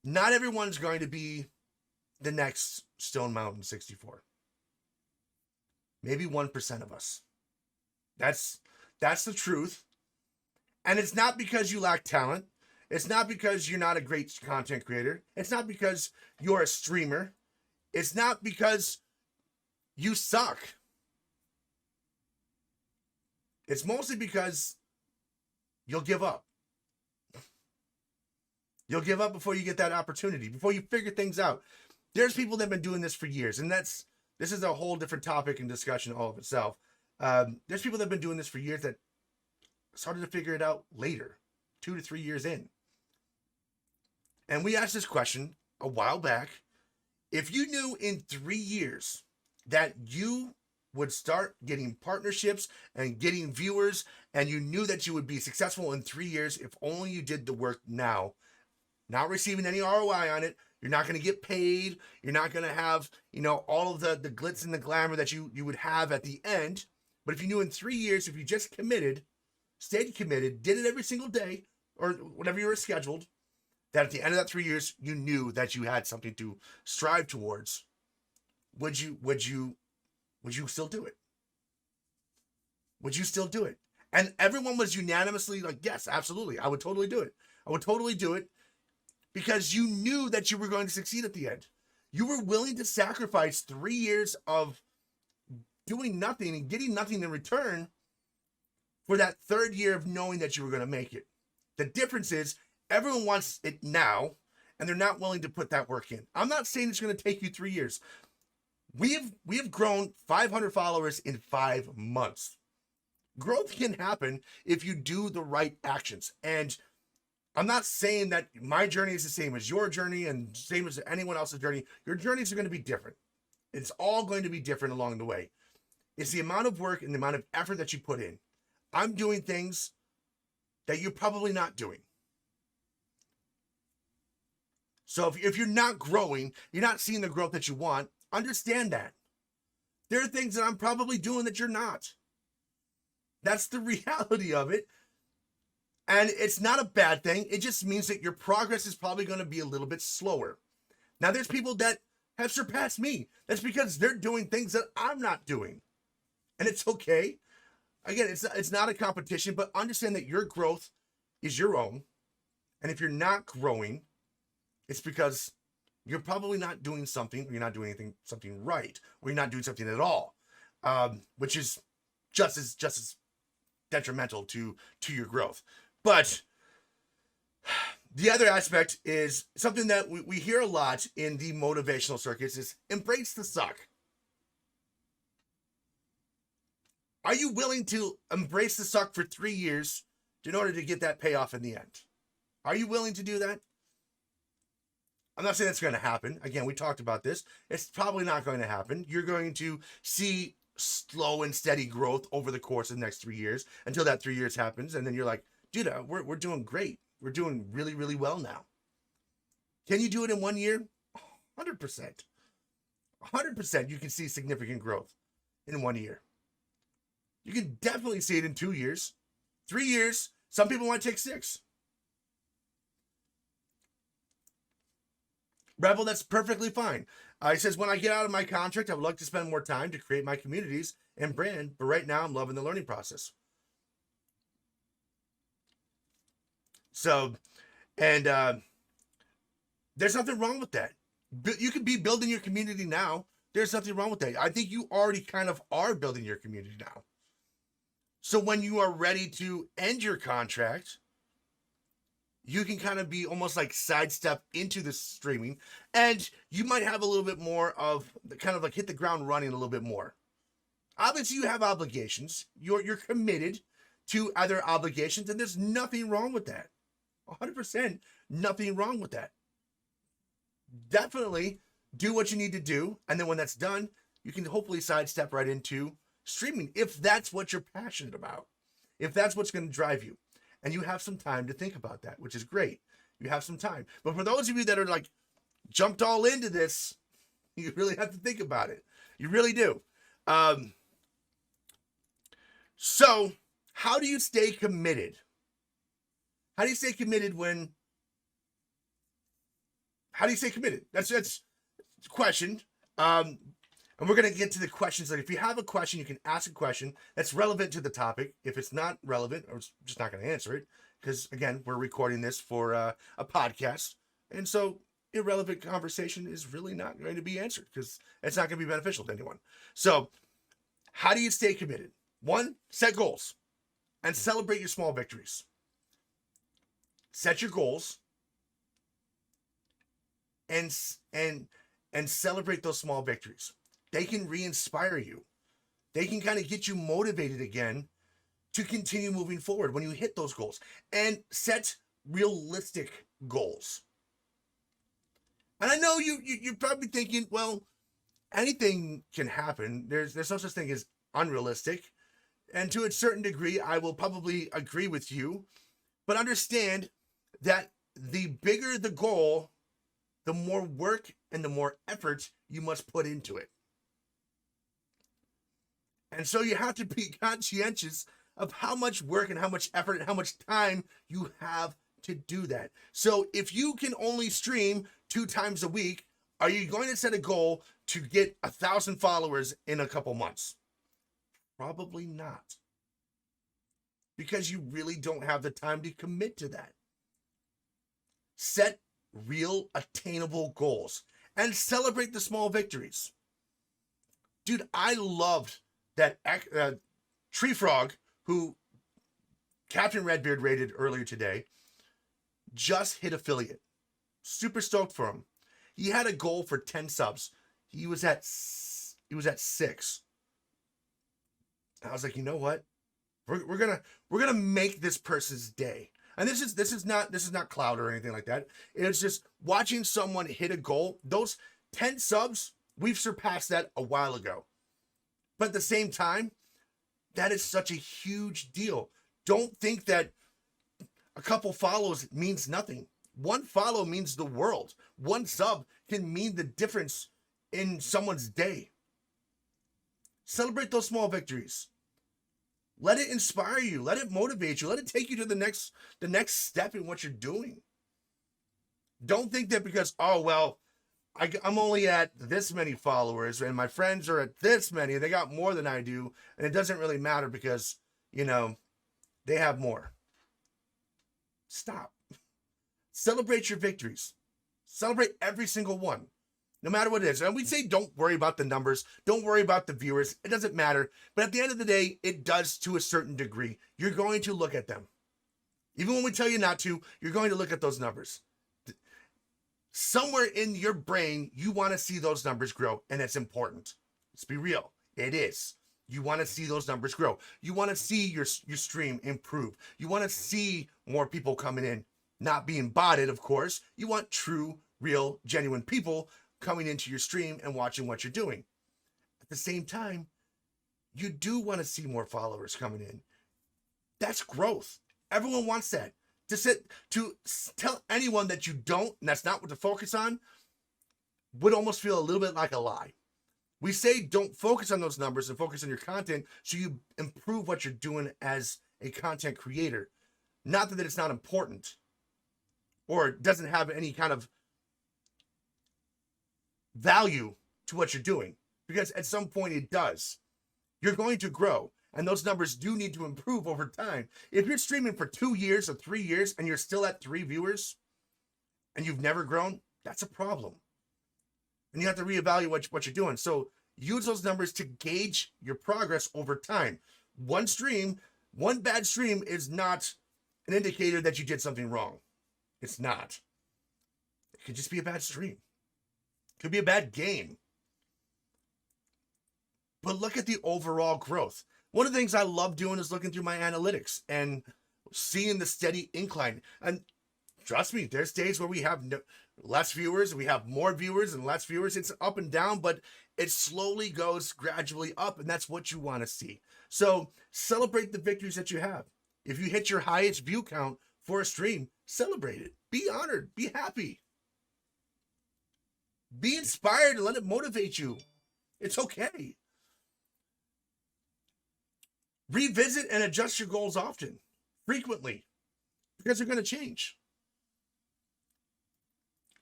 Not everyone's going to be the next Stone Mountain 64. Maybe 1% of us. That's the truth. And it's not because you lack talent. It's not because you're not a great content creator. It's not because you're a streamer. It's not because you suck. It's mostly because you'll give up. You'll give up before you get that opportunity, before you figure things out. There's people that have been doing this for years, and this is a whole different topic and discussion all of itself. There's people that have been doing this for years that started to figure it out later, 2 to 3 years in. And we asked this question a while back. If you knew in 3 years that you would start getting partnerships and getting viewers, and you knew that you would be successful in 3 years if only you did the work now, not receiving any ROI on it, you're not going to get paid, you're not going to have, all of the glitz and the glamour that you would have at the end. But if you knew in 3 years, if you just committed, stayed committed, did it every single day, or whatever you were scheduled, that at the end of that 3 years, you knew that you had something to strive towards, would you still do it? Would you still do it? And everyone was unanimously like, yes, absolutely. I would totally do it. I would totally do it because you knew that you were going to succeed at the end. You were willing to sacrifice 3 years of doing nothing and getting nothing in return for that third year of knowing that you were going to make it. The difference is everyone wants it now, and they're not willing to put that work in. I'm not saying it's going to take you 3 years. We have grown 500 followers in 5 months. Growth can happen if you do the right actions. And I'm not saying that my journey is the same as your journey and same as anyone else's journey. Your journeys are going to be different. It's all going to be different along the way. It's the amount of work and the amount of effort that you put in. I'm doing things that you're probably not doing. So if you're not growing, you're not seeing the growth that you want, understand that. There are things that I'm probably doing that you're not. That's the reality of it. And it's not a bad thing. It just means that your progress is probably going to be a little bit slower. Now, there's people that have surpassed me. That's because they're doing things that I'm not doing. And it's okay. Again, it's not a competition, but understand that your growth is your own. And if you're not growing, it's because you're probably not doing something, or you're not doing something right, or you're not doing something at all, which is just as detrimental to your growth. But the other aspect is something that we hear a lot in the motivational circuits is embrace the suck. Are you willing to embrace the suck for 3 years in order to get that payoff in the end? Are you willing to do that? I'm not saying that's going to happen. Again, we talked about this. It's probably not going to happen. You're going to see slow and steady growth over the course of the next 3 years until that 3 years happens. And then you're like, dude, we're doing great. We're doing really, really well now. Can you do it in 1 year? 100%. 100% you can see significant growth in 1 year. You can definitely see it in 2 years. 3 years. Some people might take 6. Rebel, that's perfectly fine. He says, when I get out of my contract, I would like to spend more time to create my communities and brand, but right now I'm loving the learning process. So, and there's nothing wrong with that. You could be building your community now. There's nothing wrong with that. I think you already kind of are building your community now. So when you are ready to end your contract, you can kind of be almost like sidestep into the streaming, and you might have a little bit more of kind of like hit the ground running a little bit more. Obviously, you have obligations. You're committed to other obligations, and there's nothing wrong with that. 100% nothing wrong with that. Definitely do what you need to do, and then when that's done, you can hopefully sidestep right into streaming if that's what you're passionate about, if that's what's going to drive you. And you have some time to think about that, which is great. You have some time. But for those of you that are like jumped all into this, You really have to think about it. You really do. So how do you stay committed? How do you stay committed when? How do you stay committed? That's a question. And we're going to get to the questions. Like, if you have a question, you can ask a question that's relevant to the topic. If it's not relevant, I'm just not going to answer it, because again, we're recording this for a podcast, and so irrelevant conversation is really not going to be answered because it's not going to be beneficial to anyone. So, how do you stay committed? One, set goals and celebrate your small victories. Set your goals and celebrate those small victories. They can re-inspire you. They can kind of get you motivated again to continue moving forward when you hit those goals. And set realistic goals. And I know you're probably thinking, well, anything can happen. There's no such thing as unrealistic. And to a certain degree, I will probably agree with you. But understand that the bigger the goal, the more work and the more effort you must put into it. And so you have to be conscientious of how much work and how much effort and how much time you have to do that. So if you can only stream 2 times a week, are you going to set a goal to get 1,000 followers in a couple months? Probably not. Because you really don't have the time to commit to that. Set real attainable goals and celebrate the small victories. Dude, I loved that Tree Frog, who Captain Redbeard rated earlier today, just hit affiliate. Super stoked for him. He had a goal for 10 subs. He was at 6. I was like, you know what? We're gonna make this person's day. And this is not clout or anything like that. It's just watching someone hit a goal. Those 10 subs, we've surpassed that a while ago. But at the same time, that is such a huge deal. Don't think that a couple follows means nothing. One follow means the world. One sub can mean the difference in someone's day. Celebrate those small victories. Let it inspire you. Let it motivate you. Let it take you to the next step in what you're doing. Don't think that because, oh, well, I'm only at this many followers and my friends are at this many, they got more than I do, and it doesn't really matter because, they have more. Stop. Celebrate your victories. Celebrate every single one, no matter what it is. And we say don't worry about the numbers. Don't worry about the viewers. It doesn't matter. But at the end of the day, it does to a certain degree. You're going to look at them. Even when we tell you not to, you're going to look at those numbers. Somewhere in your brain, you want to see those numbers grow, and it's important. Let's be real. It is. You want to see those numbers grow. You want to see your stream improve. You want to see more people coming in, not being botted, of course. You want true, real, genuine people coming into your stream and watching what you're doing. At the same time, you do want to see more followers coming in. That's growth. Everyone wants that. To tell anyone that you don't, and that's not what to focus on, would almost feel a little bit like a lie. We say don't focus on those numbers and focus on your content so you improve what you're doing as a content creator. Not that it's not important or doesn't have any kind of value to what you're doing, because at some point it does. You're going to grow. And those numbers do need to improve over time. If you're streaming for 2 years or 3 years and you're still at 3 viewers and you've never grown, that's a problem. And you have to reevaluate what you're doing. So use those numbers to gauge your progress over time. One bad stream is not an indicator that you did something wrong. It's not. It could just be a bad stream. It could be a bad game. But look at the overall growth. One of the things I love doing is looking through my analytics and seeing the steady incline. And trust me, there's days where we have less viewers, we have more viewers and less viewers. It's up and down, but it slowly goes gradually up, and that's what you want to see. So celebrate the victories that you have. If you hit your highest view count for a stream, celebrate it. Be honored. Be happy. Be inspired and let it motivate you. It's okay. Revisit and adjust your goals often, frequently, because they're going to change.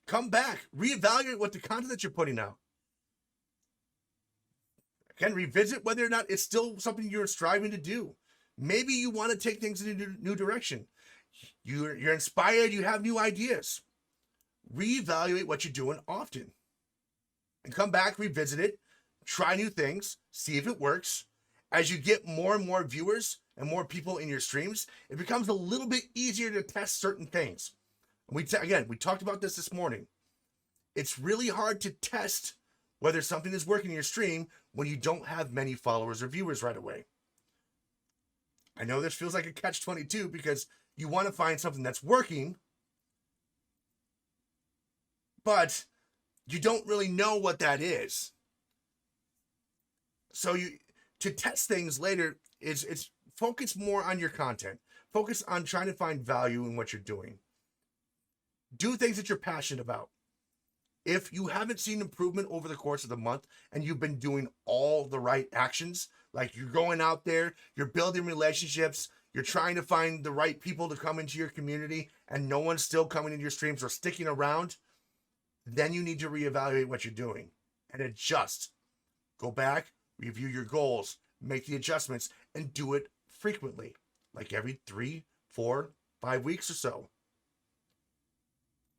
Come back, reevaluate what the content that you're putting out. Again, revisit whether or not it's still something you're striving to do. Maybe you want to take things in a new direction. You're inspired, you have new ideas. Reevaluate what you're doing often. And come back, revisit it, try new things, see if it works. As you get more and more viewers and more people in your streams, it becomes a little bit easier to test certain things. We talked about this morning. It's really hard to test whether something is working in your stream when you don't have many followers or viewers right away. I know this feels like a catch-22 because you want to find something that's working, but you don't really know what that is. So to test things later it's focus more on your content. Focus on trying to find value in what you're doing. Do things that you're passionate about. If you haven't seen improvement over the course of the month and you've been doing all the right actions, like you're going out there, you're building relationships, you're trying to find the right people to come into your community and no one's still coming into your streams or sticking around, then you need to reevaluate what you're doing and adjust. Go back, review your goals, make the adjustments, and do it frequently, like every 3, 4, 5 weeks or so.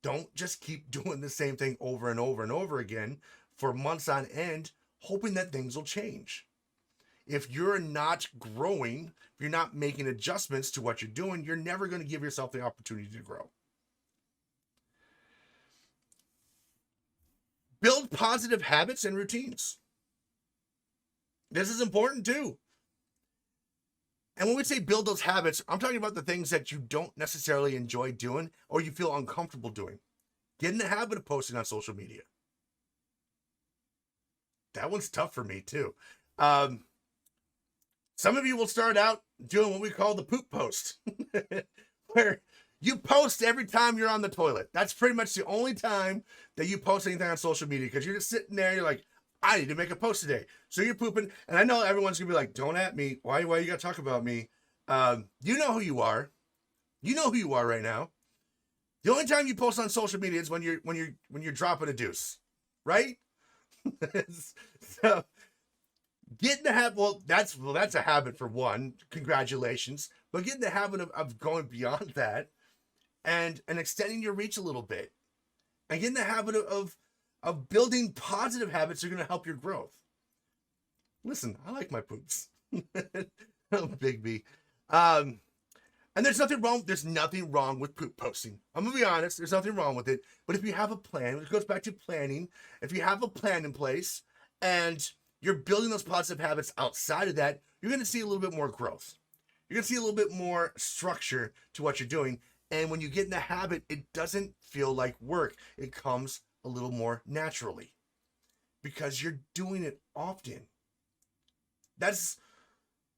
Don't just keep doing the same thing over and over and over again for months on end, hoping that things will change. If you're not growing, if you're not making adjustments to what you're doing, you're never going to give yourself the opportunity to grow. Build positive habits and routines. This is important too. And when we say build those habits, I'm talking about the things that you don't necessarily enjoy doing or you feel uncomfortable doing. Get in the habit of posting on social media. That one's tough for me too. Some of you will start out doing what we call the poop post, where you post every time you're on the toilet. That's pretty much the only time that you post anything on social media because you're just sitting there, you're like, I need to make a post today. So you're pooping. And I know everyone's going to be like, don't at me. Why you got to talk about me? You know who you are. You know who you are right now. The only time you post on social media is when you're dropping a deuce, right? So get in the habit. Well, that's a habit for one. Congratulations. But get in the habit of going beyond that and extending your reach a little bit. And get in the habit of building positive habits that are going to help your growth. Listen, I like my poops. Oh, Big B. And there's nothing wrong with poop posting. I'm going to be honest. There's nothing wrong with it. But if you have a plan, it goes back to planning. If you have a plan in place and you're building those positive habits outside of that, you're going to see a little bit more growth. You're going to see a little bit more structure to what you're doing. And when you get in the habit, it doesn't feel like work. It comes a little more naturally because you're doing it often. That's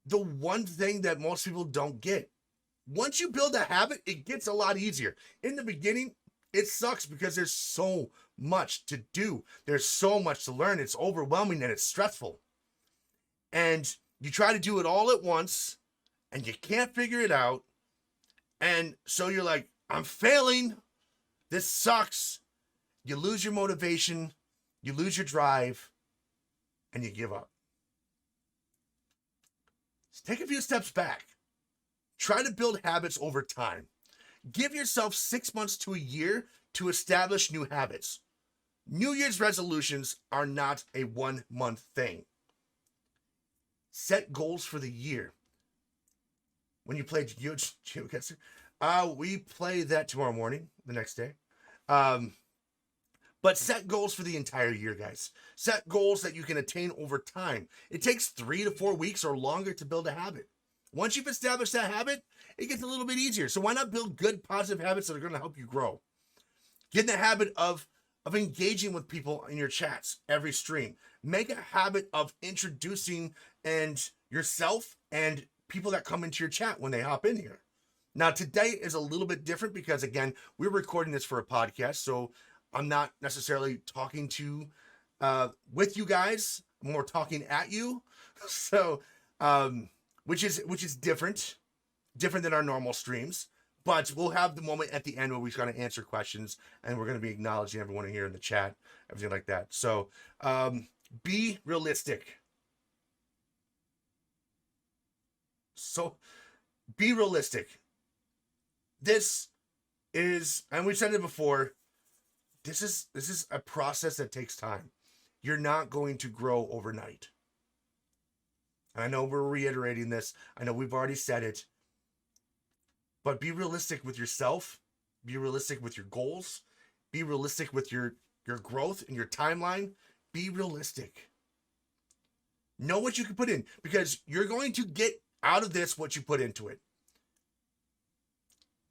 the one thing that most people don't get. Once you build a habit, it gets a lot easier. In the beginning, it sucks because there's so much to do. There's so much to learn. It's overwhelming and it's stressful. And you try to do it all at once and you can't figure it out. And so you're like, I'm failing. This sucks. You lose your motivation, you lose your drive, and you give up. So take a few steps back. Try to build habits over time. Give yourself 6 months to a year to establish new habits. New Year's resolutions are not a 1 month thing. Set goals for the year. When you play GeoGuessr, we play that tomorrow morning, the next day. But set goals for the entire year, guys. Set goals that you can attain over time. It takes 3 to 4 weeks or longer to build a habit. Once you've established that habit, it gets a little bit easier. So why not build good, positive habits that are going to help you grow? Get in the habit of engaging with people in your chats every stream. Make a habit of introducing yourself and people that come into your chat when they hop in here. Now, today is a little bit different because, again, we're recording this for a podcast, so I'm not necessarily talking to with you guys. I'm more talking at you. So, which is different than our normal streams. But we'll have the moment at the end where we're going to answer questions, and we're going to be acknowledging everyone here in the chat, everything like that. So, be realistic. So, be realistic. This is, and we've said it before, this is a process that takes time. You're not going to grow overnight. And I know we're reiterating this. I know we've already said it. But be realistic with yourself. Be realistic with your goals. Be realistic with your growth and your timeline. Be realistic. Know what you can put in, because you're going to get out of this what you put into it.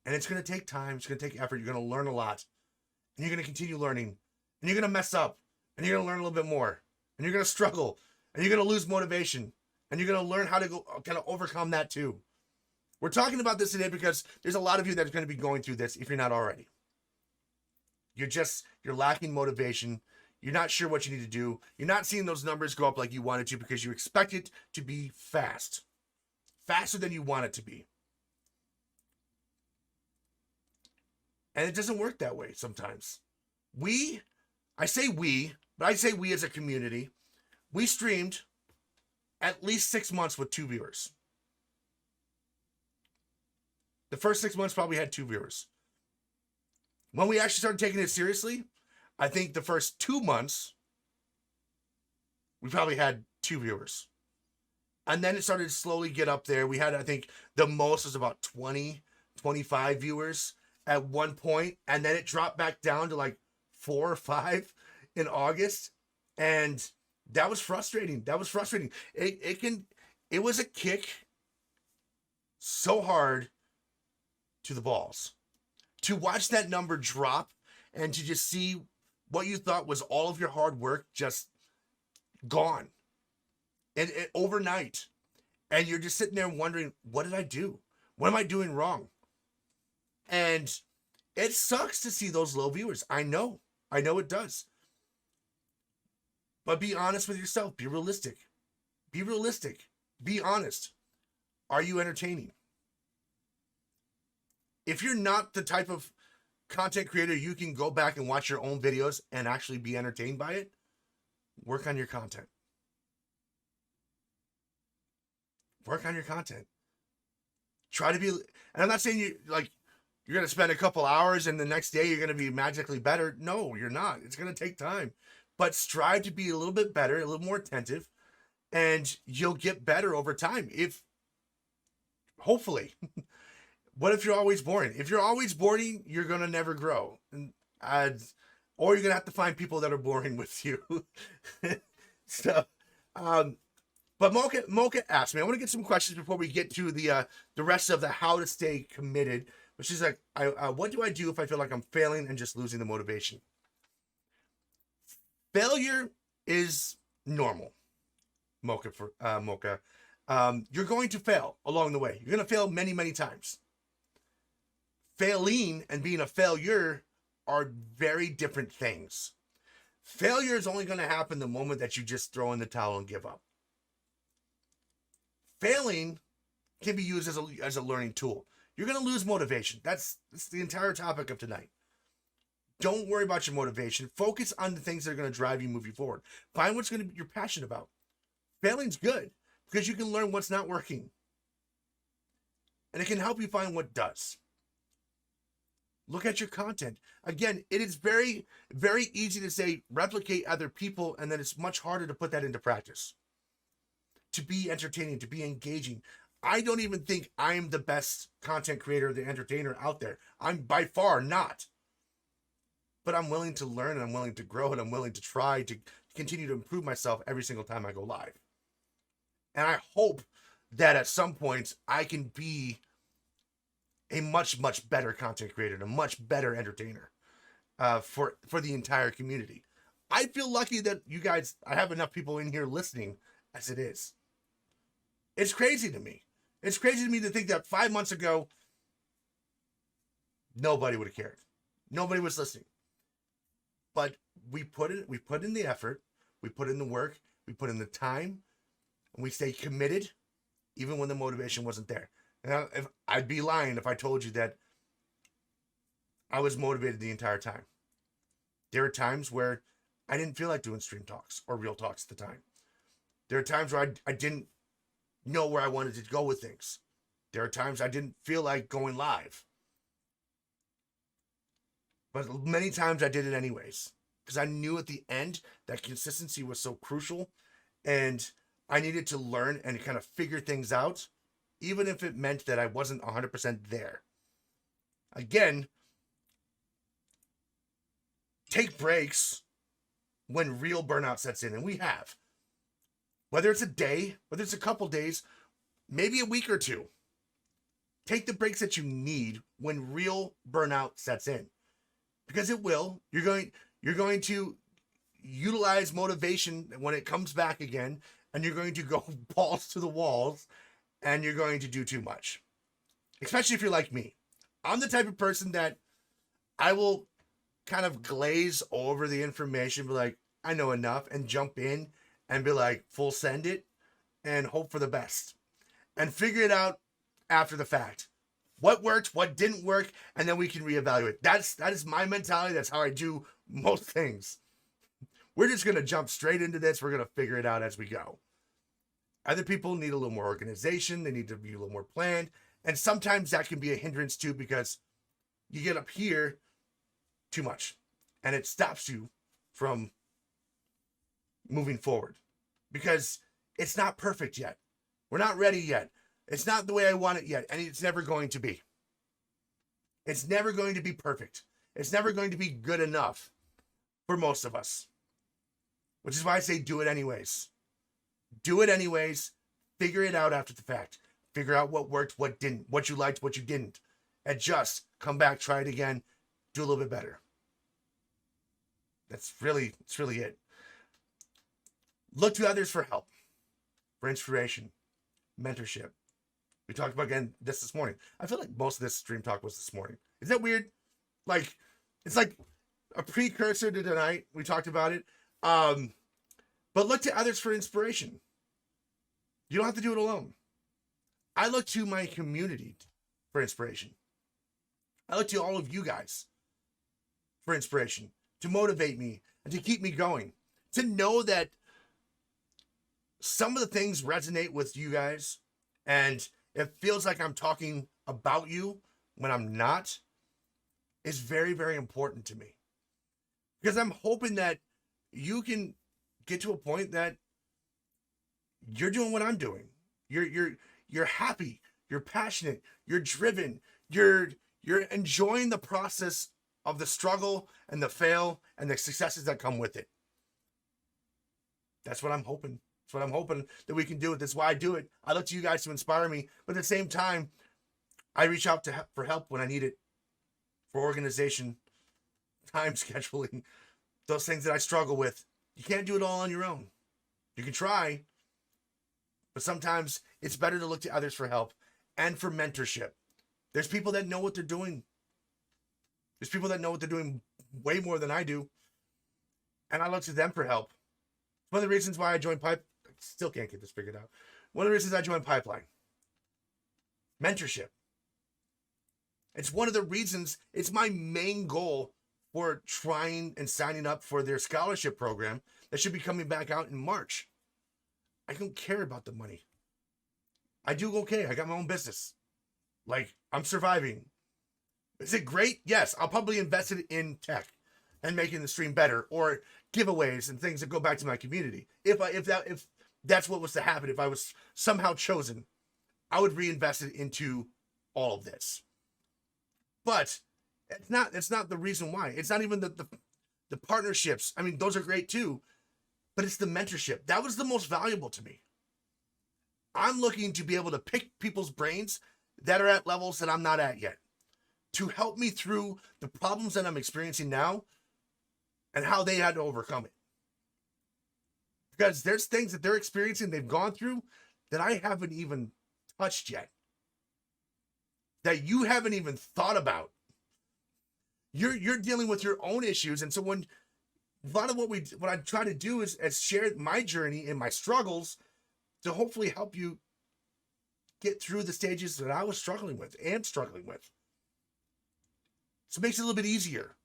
And it's going to take time. It's going to take effort. You're going to learn a lot. And you're going to continue learning. And you're going to mess up. And you're going to learn a little bit more. And you're going to struggle. And you're going to lose motivation. And you're going to learn how to go kind of overcome that too. We're talking about this today because there's a lot of you that are going to be going through this if you're not already. You're lacking motivation. You're not sure what you need to do. You're not seeing those numbers go up like you wanted to because you expect it to be fast. Faster than you want it to be. And it doesn't work that way sometimes. I say we as a community, we streamed at least 6 months with 2 viewers. The first 6 months probably had 2 viewers. When we actually started taking it seriously, I think the first 2 months, we probably had 2 viewers. And then it started to slowly get up there. We had, I think, the most was about 20, 25 viewers at one point. And then it dropped back down to like 4 or 5 in August. And that was frustrating. It was a kick so hard to the balls to watch that number drop and to just see what you thought was all of your hard work just gone and overnight. And you're just sitting there wondering, what did I do? What am I doing wrong? And it sucks to see those low viewers. I know it does. But be honest with yourself. Be realistic. Be honest. Are you entertaining? If you're not the type of content creator you can go back and watch your own videos and actually be entertained by it, work on your content. Try to be, and I'm not saying you're going to spend a couple hours and the next day you're going to be magically better. No, you're not. It's going to take time. But strive to be a little bit better, a little more attentive, and you'll get better over time. Hopefully. What if you're always boring? If you're always boring, you're going to never grow. Or you're going to have to find people that are boring with you. So, but Mocha asked me, I want to get some questions before we get to the rest of the how to stay committed, which is like, what do I do if I feel like I'm failing and just losing the motivation? Failure is normal, Mocha. You're going to fail along the way. You're going to fail many, many times. Failing and being a failure are very different things. Failure is only going to happen the moment that you just throw in the towel and give up. Failing can be used as a learning tool. You're going to lose motivation. That's the entire topic of tonight. Don't worry about your motivation. Focus on the things that are going to drive you, move you forward. Find what's you're passionate about. Failing's good because you can learn what's not working. And it can help you find what does. Look at your content. Again, it is very, very easy to say replicate other people, and then it's much harder to put that into practice. To be entertaining, to be engaging. I don't even think I'm the best content creator, the entertainer out there. I'm by far not. But I'm willing to learn, and I'm willing to grow, and I'm willing to try to continue to improve myself every single time I go live. And I hope that at some point I can be a much, much better content creator and a much better entertainer for the entire community. I feel lucky that you guys, I have enough people in here listening as it is. It's crazy to me. It's crazy to me to think that 5 months ago, nobody would have cared. Nobody was listening. but we put in the effort, we put in the work, we put in the time, and we stay committed even when the motivation wasn't there. Now, if I'd be lying if I told you that I was motivated the entire time. There are times where I didn't feel like doing stream talks or real talks at the time. There are times where I didn't know where I wanted to go with things. There are times I didn't feel like going live. But many times I did it anyways. Because I knew at the end that consistency was so crucial. And I needed to learn and kind of figure things out. Even if it meant that I wasn't 100% there. Again, take breaks when real burnout sets in. And we have. Whether it's a day, whether it's a couple days, maybe a week or two. Take the breaks that you need when real burnout sets in. Because it will. You're going to utilize motivation when it comes back again, and you're going to go balls to the walls, and you're going to do too much. Especially if you're like me. I'm the type of person that I will kind of glaze over the information, be like, I know enough, and jump in and be like, full send it, and hope for the best. And figure it out after the fact. What worked, what didn't work, and then we can reevaluate. That is my mentality. That's how I do most things. We're just going to jump straight into this. We're going to figure it out as we go. Other people need a little more organization. They need to be a little more planned. And sometimes that can be a hindrance too, because you get up here too much and it stops you from moving forward because it's not perfect yet. We're not ready yet. It's not the way I want it yet. And it's never going to be. It's never going to be perfect. It's never going to be good enough for most of us. Which is why I say do it anyways. Do it anyways. Figure it out after the fact. Figure out what worked, what didn't, what you liked, what you didn't. Adjust. Come back, try it again. Do a little bit better. It's really it. Look to others for help, for inspiration, mentorship. We talked about again this morning. I feel like most of this stream talk was this morning. Is that weird? Like, it's like a precursor to tonight. We talked about it. But look to others for inspiration. You don't have to do it alone. I look to my community for inspiration. I look to all of you guys for inspiration, to motivate me and to keep me going, to know that some of the things resonate with you guys and it feels like I'm talking about you when I'm not is very, very important to me. Because I'm hoping that you can get to a point that you're doing what I'm doing. You're happy, you're passionate, you're driven, you're enjoying the process of the struggle and the fail and the successes that come with it. That's what I'm hoping. That's what I'm hoping that we can do it. That's why I do it. I look to you guys to inspire me, but at the same time, I reach out for help when I need it, for organization, time scheduling, those things that I struggle with. You can't do it all on your own. You can try, but sometimes it's better to look to others for help and for mentorship. There's people that know what they're doing. There's people that know what they're doing way more than I do. And I look to them for help. One of the reasons why I joined I still can't get this figured out. One of the reasons I joined Pipeline. Mentorship. It's one of the reasons, it's my main goal for trying and signing up for their scholarship program that should be coming back out in March. I don't care about the money. I do okay. I got my own business. Like, I'm surviving. Is it great? Yes. I'll probably invest it in tech and making the stream better, or giveaways and things that go back to my community. If that's what was to happen, if I was somehow chosen, I would reinvest it into all of this. But it's not the reason why. It's not even the partnerships. I mean, those are great too, but it's the mentorship. That was the most valuable to me. I'm looking to be able to pick people's brains that are at levels that I'm not at yet, to help me through the problems that I'm experiencing now and how they had to overcome it. Because there's things that they're experiencing, they've gone through, that I haven't even touched yet, that you haven't even thought about. You're dealing with your own issues. And so when a lot of what I try to do is share my journey and my struggles to hopefully help you get through the stages that I was struggling with. So it makes it a little bit easier.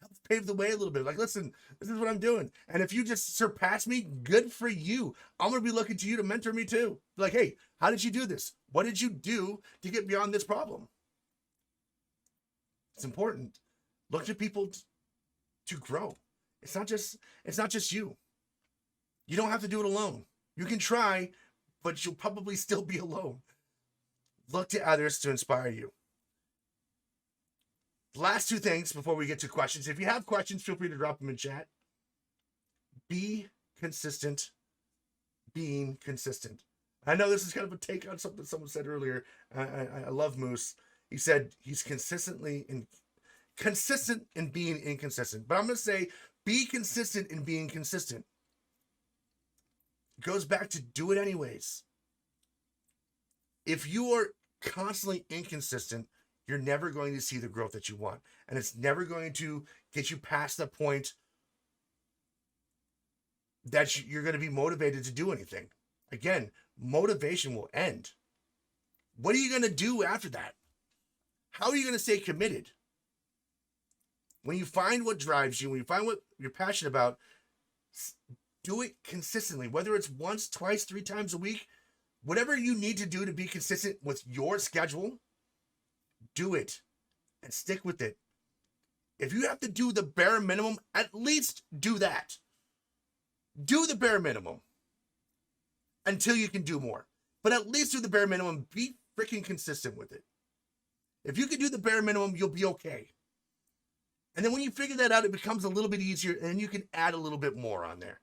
Helps pave the way a little bit. Like, listen, this is what I'm doing. And if you just surpass me, good for you. I'm going to be looking to you to mentor me too. Like, hey, how did you do this? What did you do to get beyond this problem? It's important. Look to people to grow. It's not just you. You don't have to do it alone. You can try, but you'll probably still be alone. Look to others to inspire you. The last two things before we get to questions. If you have questions, feel free to drop them in chat. Be consistent. Being consistent. I know this is kind of a take on something someone said earlier. I love Moose. He said he's consistent in being inconsistent. But I'm going to say be consistent in being consistent. It goes back to do it anyways. If you are constantly inconsistent, you're never going to see the growth that you want. And it's never going to get you past the point that you're going to be motivated to do anything. Again, motivation will end. What are you going to do after that? How are you going to stay committed? When you find what drives you, when you find what you're passionate about, do it consistently, whether it's once, twice, 3 times a week, whatever you need to do to be consistent with your schedule, do it and stick with it. If you have to do the bare minimum, at least do that. Do the bare minimum until you can do more. But at least do the bare minimum. Be freaking consistent with it. If you can do the bare minimum, you'll be okay. And then when you figure that out, it becomes a little bit easier and you can add a little bit more on there.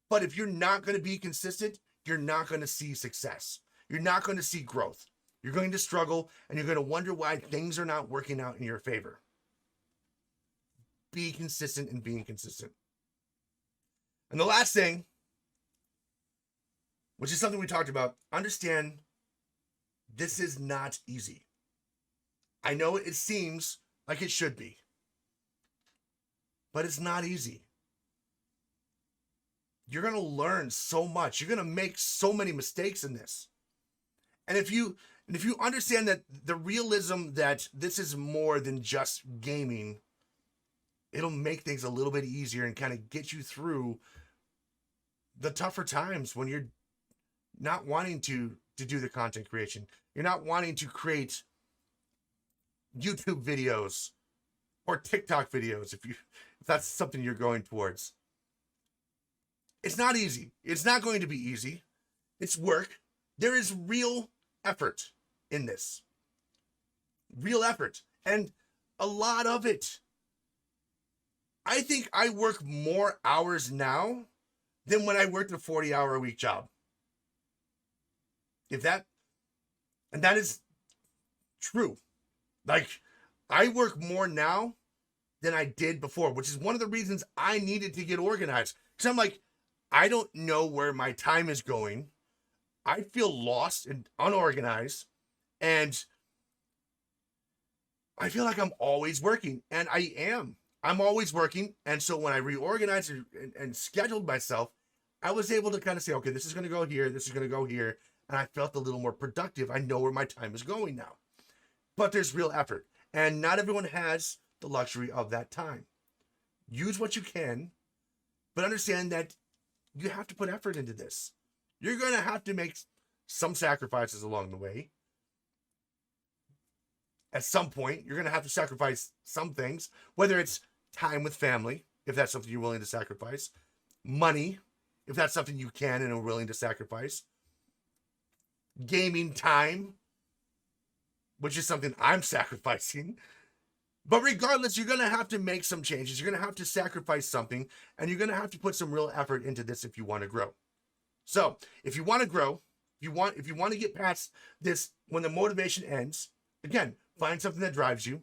But if you're not going to be consistent, you're not going to see success. You're not going to see growth. You're going to struggle and you're going to wonder why things are not working out in your favor. Be consistent in being consistent. And the last thing, which is something we talked about, understand this is not easy. I know it seems like it should be, but it's not easy. You're going to learn so much. You're going to make so many mistakes in this. And if you understand that the realism that this is more than just gaming, it'll make things a little bit easier and kind of get you through the tougher times when you're not wanting to do the content creation. You're not wanting to create YouTube videos or TikTok videos if that's something you're going towards. It's not easy. It's not going to be easy. It's work. There is real effort in this. Real effort. And a lot of it. I think I work more hours now than when I worked a 40-hour-a-week job. And that is true. Like, I work more now than I did before, which is one of the reasons I needed to get organized. Because I'm like, I don't know where my time is going. I feel lost and unorganized. And I feel like I'm always working. And I am. I'm always working. And so when I reorganized and scheduled myself, I was able to kind of say, okay, this is going to go here. This is going to go here. And I felt a little more productive. I know where my time is going now. But there's real effort. And not everyone has the luxury of that time. Use what you can, but understand that you have to put effort into this. You're going to have to make some sacrifices along the way. At some point, you're going to have to sacrifice some things, whether it's time with family, if that's something you're willing to sacrifice, money, if that's something you can and are willing to sacrifice, gaming time, which is something I'm sacrificing. But regardless, you're going to have to make some changes. You're going to have to sacrifice something, and you're going to have to put some real effort into this if you want to grow. So if you want to grow, if you want to get past this when the motivation ends, again, find something that drives you.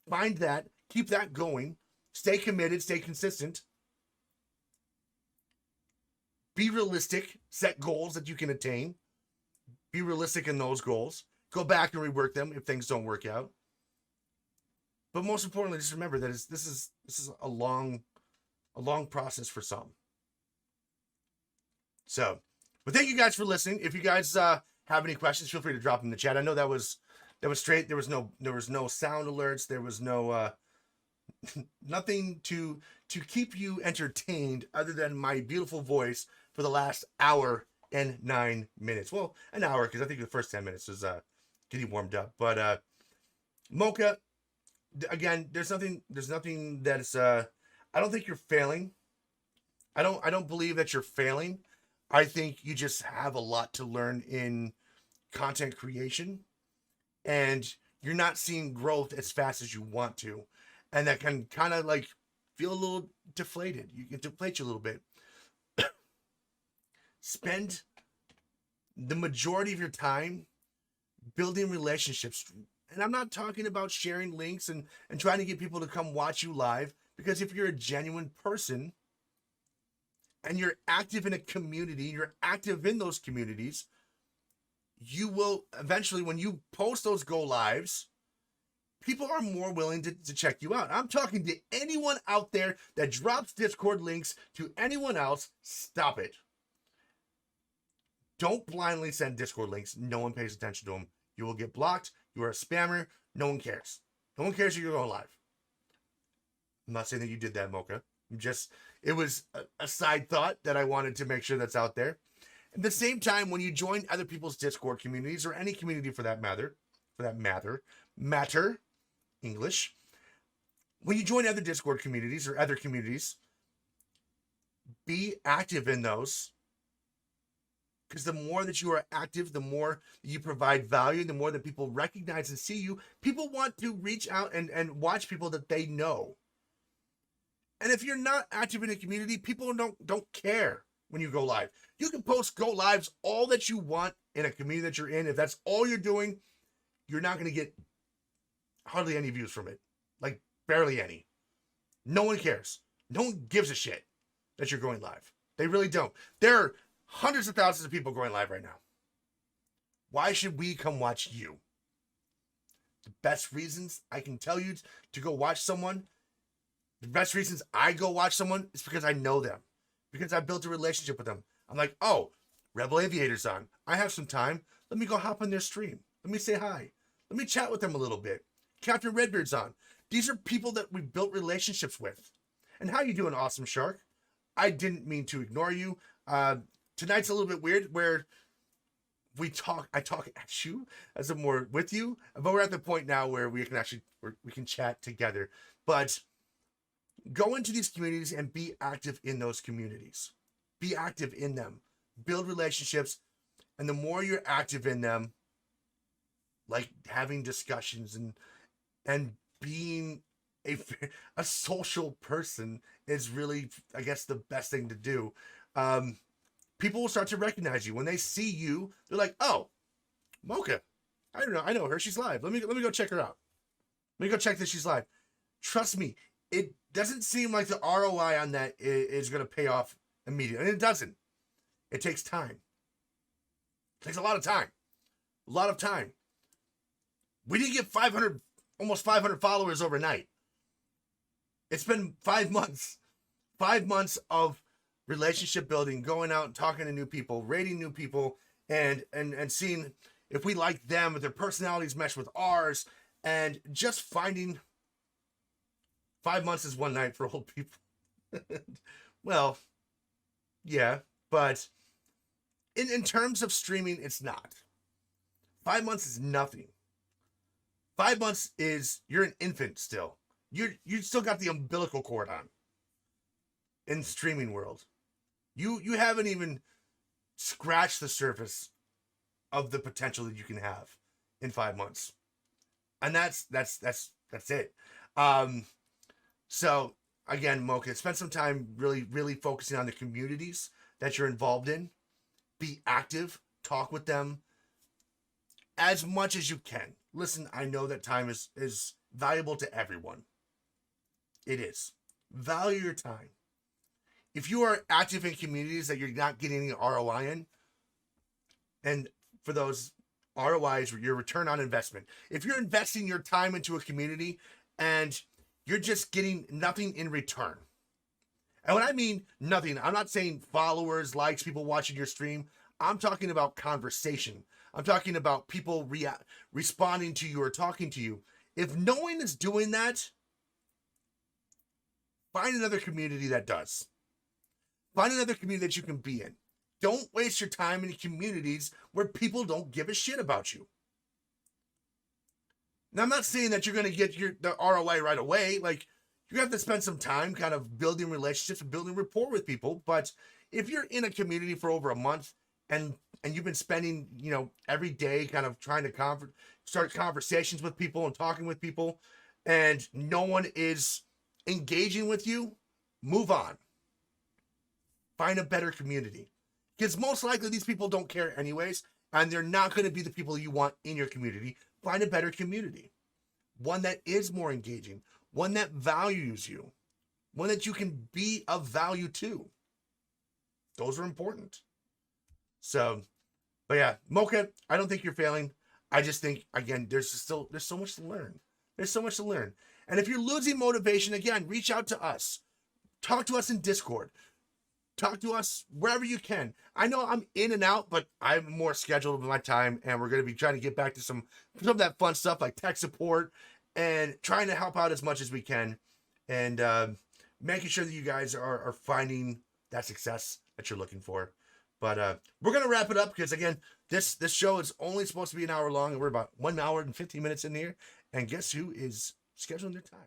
Find that. Keep that going. Stay committed. Stay consistent. Be realistic. Set goals that you can attain. Be realistic in those goals. Go back and rework them if things don't work out. But most importantly, just remember that this is a long a long process for some. So, but thank you guys for listening. If you guys have any questions, feel free to drop them in the chat. I know that was straight. There was no sound alerts. There was no nothing to keep you entertained other than my beautiful voice for the last hour and 9 minutes. Well, an hour, because I think the first 10 minutes was getting warmed up. But Mocha, again, there's nothing that's I don't think you're failing. I don't believe that you're failing. I think you just have a lot to learn in content creation, and you're not seeing growth as fast as you want to. And that can kind of like feel a little deflated. You can deflate you a little bit. Spend the majority of your time building relationships. And I'm not talking about sharing links and trying to get people to come watch you live, because if you're a genuine person and you're active in a community, you're active in those communities, you will eventually, when you post those go lives, people are more willing to check you out. I'm talking to anyone out there that drops Discord links to anyone else. Stop it. Don't blindly send Discord links. No one pays attention to them. You will get blocked. You are a spammer. No one cares. No one cares if you're going live. I'm not saying that you did that, Mocha. It was a side thought that I wanted to make sure that's out there. At the same time, when you join other people's Discord communities, or any community for that matter, English, when you join other Discord communities or other communities, be active in those. Because the more that you are active, the more you provide value, the more that people recognize and see you. People want to reach out and watch people that they know. And if you're not active in a community, people don't care when you go live. You can post go lives all that you want in a community that you're in. If that's all you're doing, you're not going to get hardly any views from it. Like, barely any. No one cares. No one gives a shit that you're going live. They really don't. There are hundreds of thousands of people going live right now. Why should we come watch you? The best reasons I can tell you to go watch someone, the best reasons I go watch someone is because I know them. Because I built a relationship with them. I'm like, oh, Rebel Aviator's on. I have some time. Let me go hop on their stream. Let me say hi. Let me chat with them a little bit. Captain Redbeard's on. These are people that we built relationships with. And how you doing, Awesome Shark? I didn't mean to ignore you. Tonight's a little bit weird where I talk at you as I'm more with you, but we're at the point now where we can chat together. But go into these communities and be active in those communities. Be active in them. Build relationships. And the more you're active in them, like having discussions and being a social person is really, I guess, the best thing to do. People will start to recognize you. When they see you, they're like, oh, Mocha. I know her. She's live. Let me go check her out. Let me go check that she's live. Trust me, it doesn't seem like the ROI on that is going to pay off immediately. And it doesn't. It takes time. It takes a lot of time. A lot of time. We didn't get almost 500 followers overnight. It's been 5 months. 5 months of relationship building, going out and talking to new people, rating new people, and seeing if we like them, if their personalities mesh with ours, and just finding 5 months is one night for old people. Well, yeah, but in terms of streaming, it's not. 5 months is nothing. 5 months is, you're an infant still. You still got the umbilical cord on. In streaming world, you haven't even scratched the surface of the potential that you can have in 5 months, and that's it. So again, Mocha, spend some time really focusing on the communities that you're involved in. Be active, talk with them as much as you can. Listen, I know that time is valuable to everyone. It is. Value your time. If you are active in communities that you're not getting any ROI in, and for those ROIs, your return on investment, if you're investing your time into a community and you're just getting nothing in return, And when I mean nothing, I'm not saying followers, likes, people watching your stream. I'm talking about conversation. I'm talking about people responding to you or talking to you. If no one is doing that, find another community that does. Find another community that you can be in. Don't waste your time in communities where people don't give a shit about you. Now, I'm not saying that you're going to get the ROI right away. Like, you have to spend some time kind of building relationships and building rapport with people. But if you're in a community for over a month and you've been spending, every day kind of trying to start conversations with people and talking with people, and no one is engaging with you, move on. Find a better community. Because most likely these people don't care anyways, and they're not going to be the people you want in your community. Find a better community. One that is more engaging. One that values you. One that you can be of value to. Those are important. So, but yeah, Mocha, I don't think you're failing. I just think, again, there's so much to learn. There's so much to learn. And if you're losing motivation, again, reach out to us. Talk to us in Discord. Talk to us wherever you can. I know I'm in and out, but I'm more scheduled with my time, and we're going to be trying to get back to some of that fun stuff like tech support and trying to help out as much as we can, and making sure that you guys are finding that success that you're looking for. But we're going to wrap it up because, again, this show is only supposed to be an hour long, and we're about 1 hour and 15 minutes in here. And guess who is scheduling their time?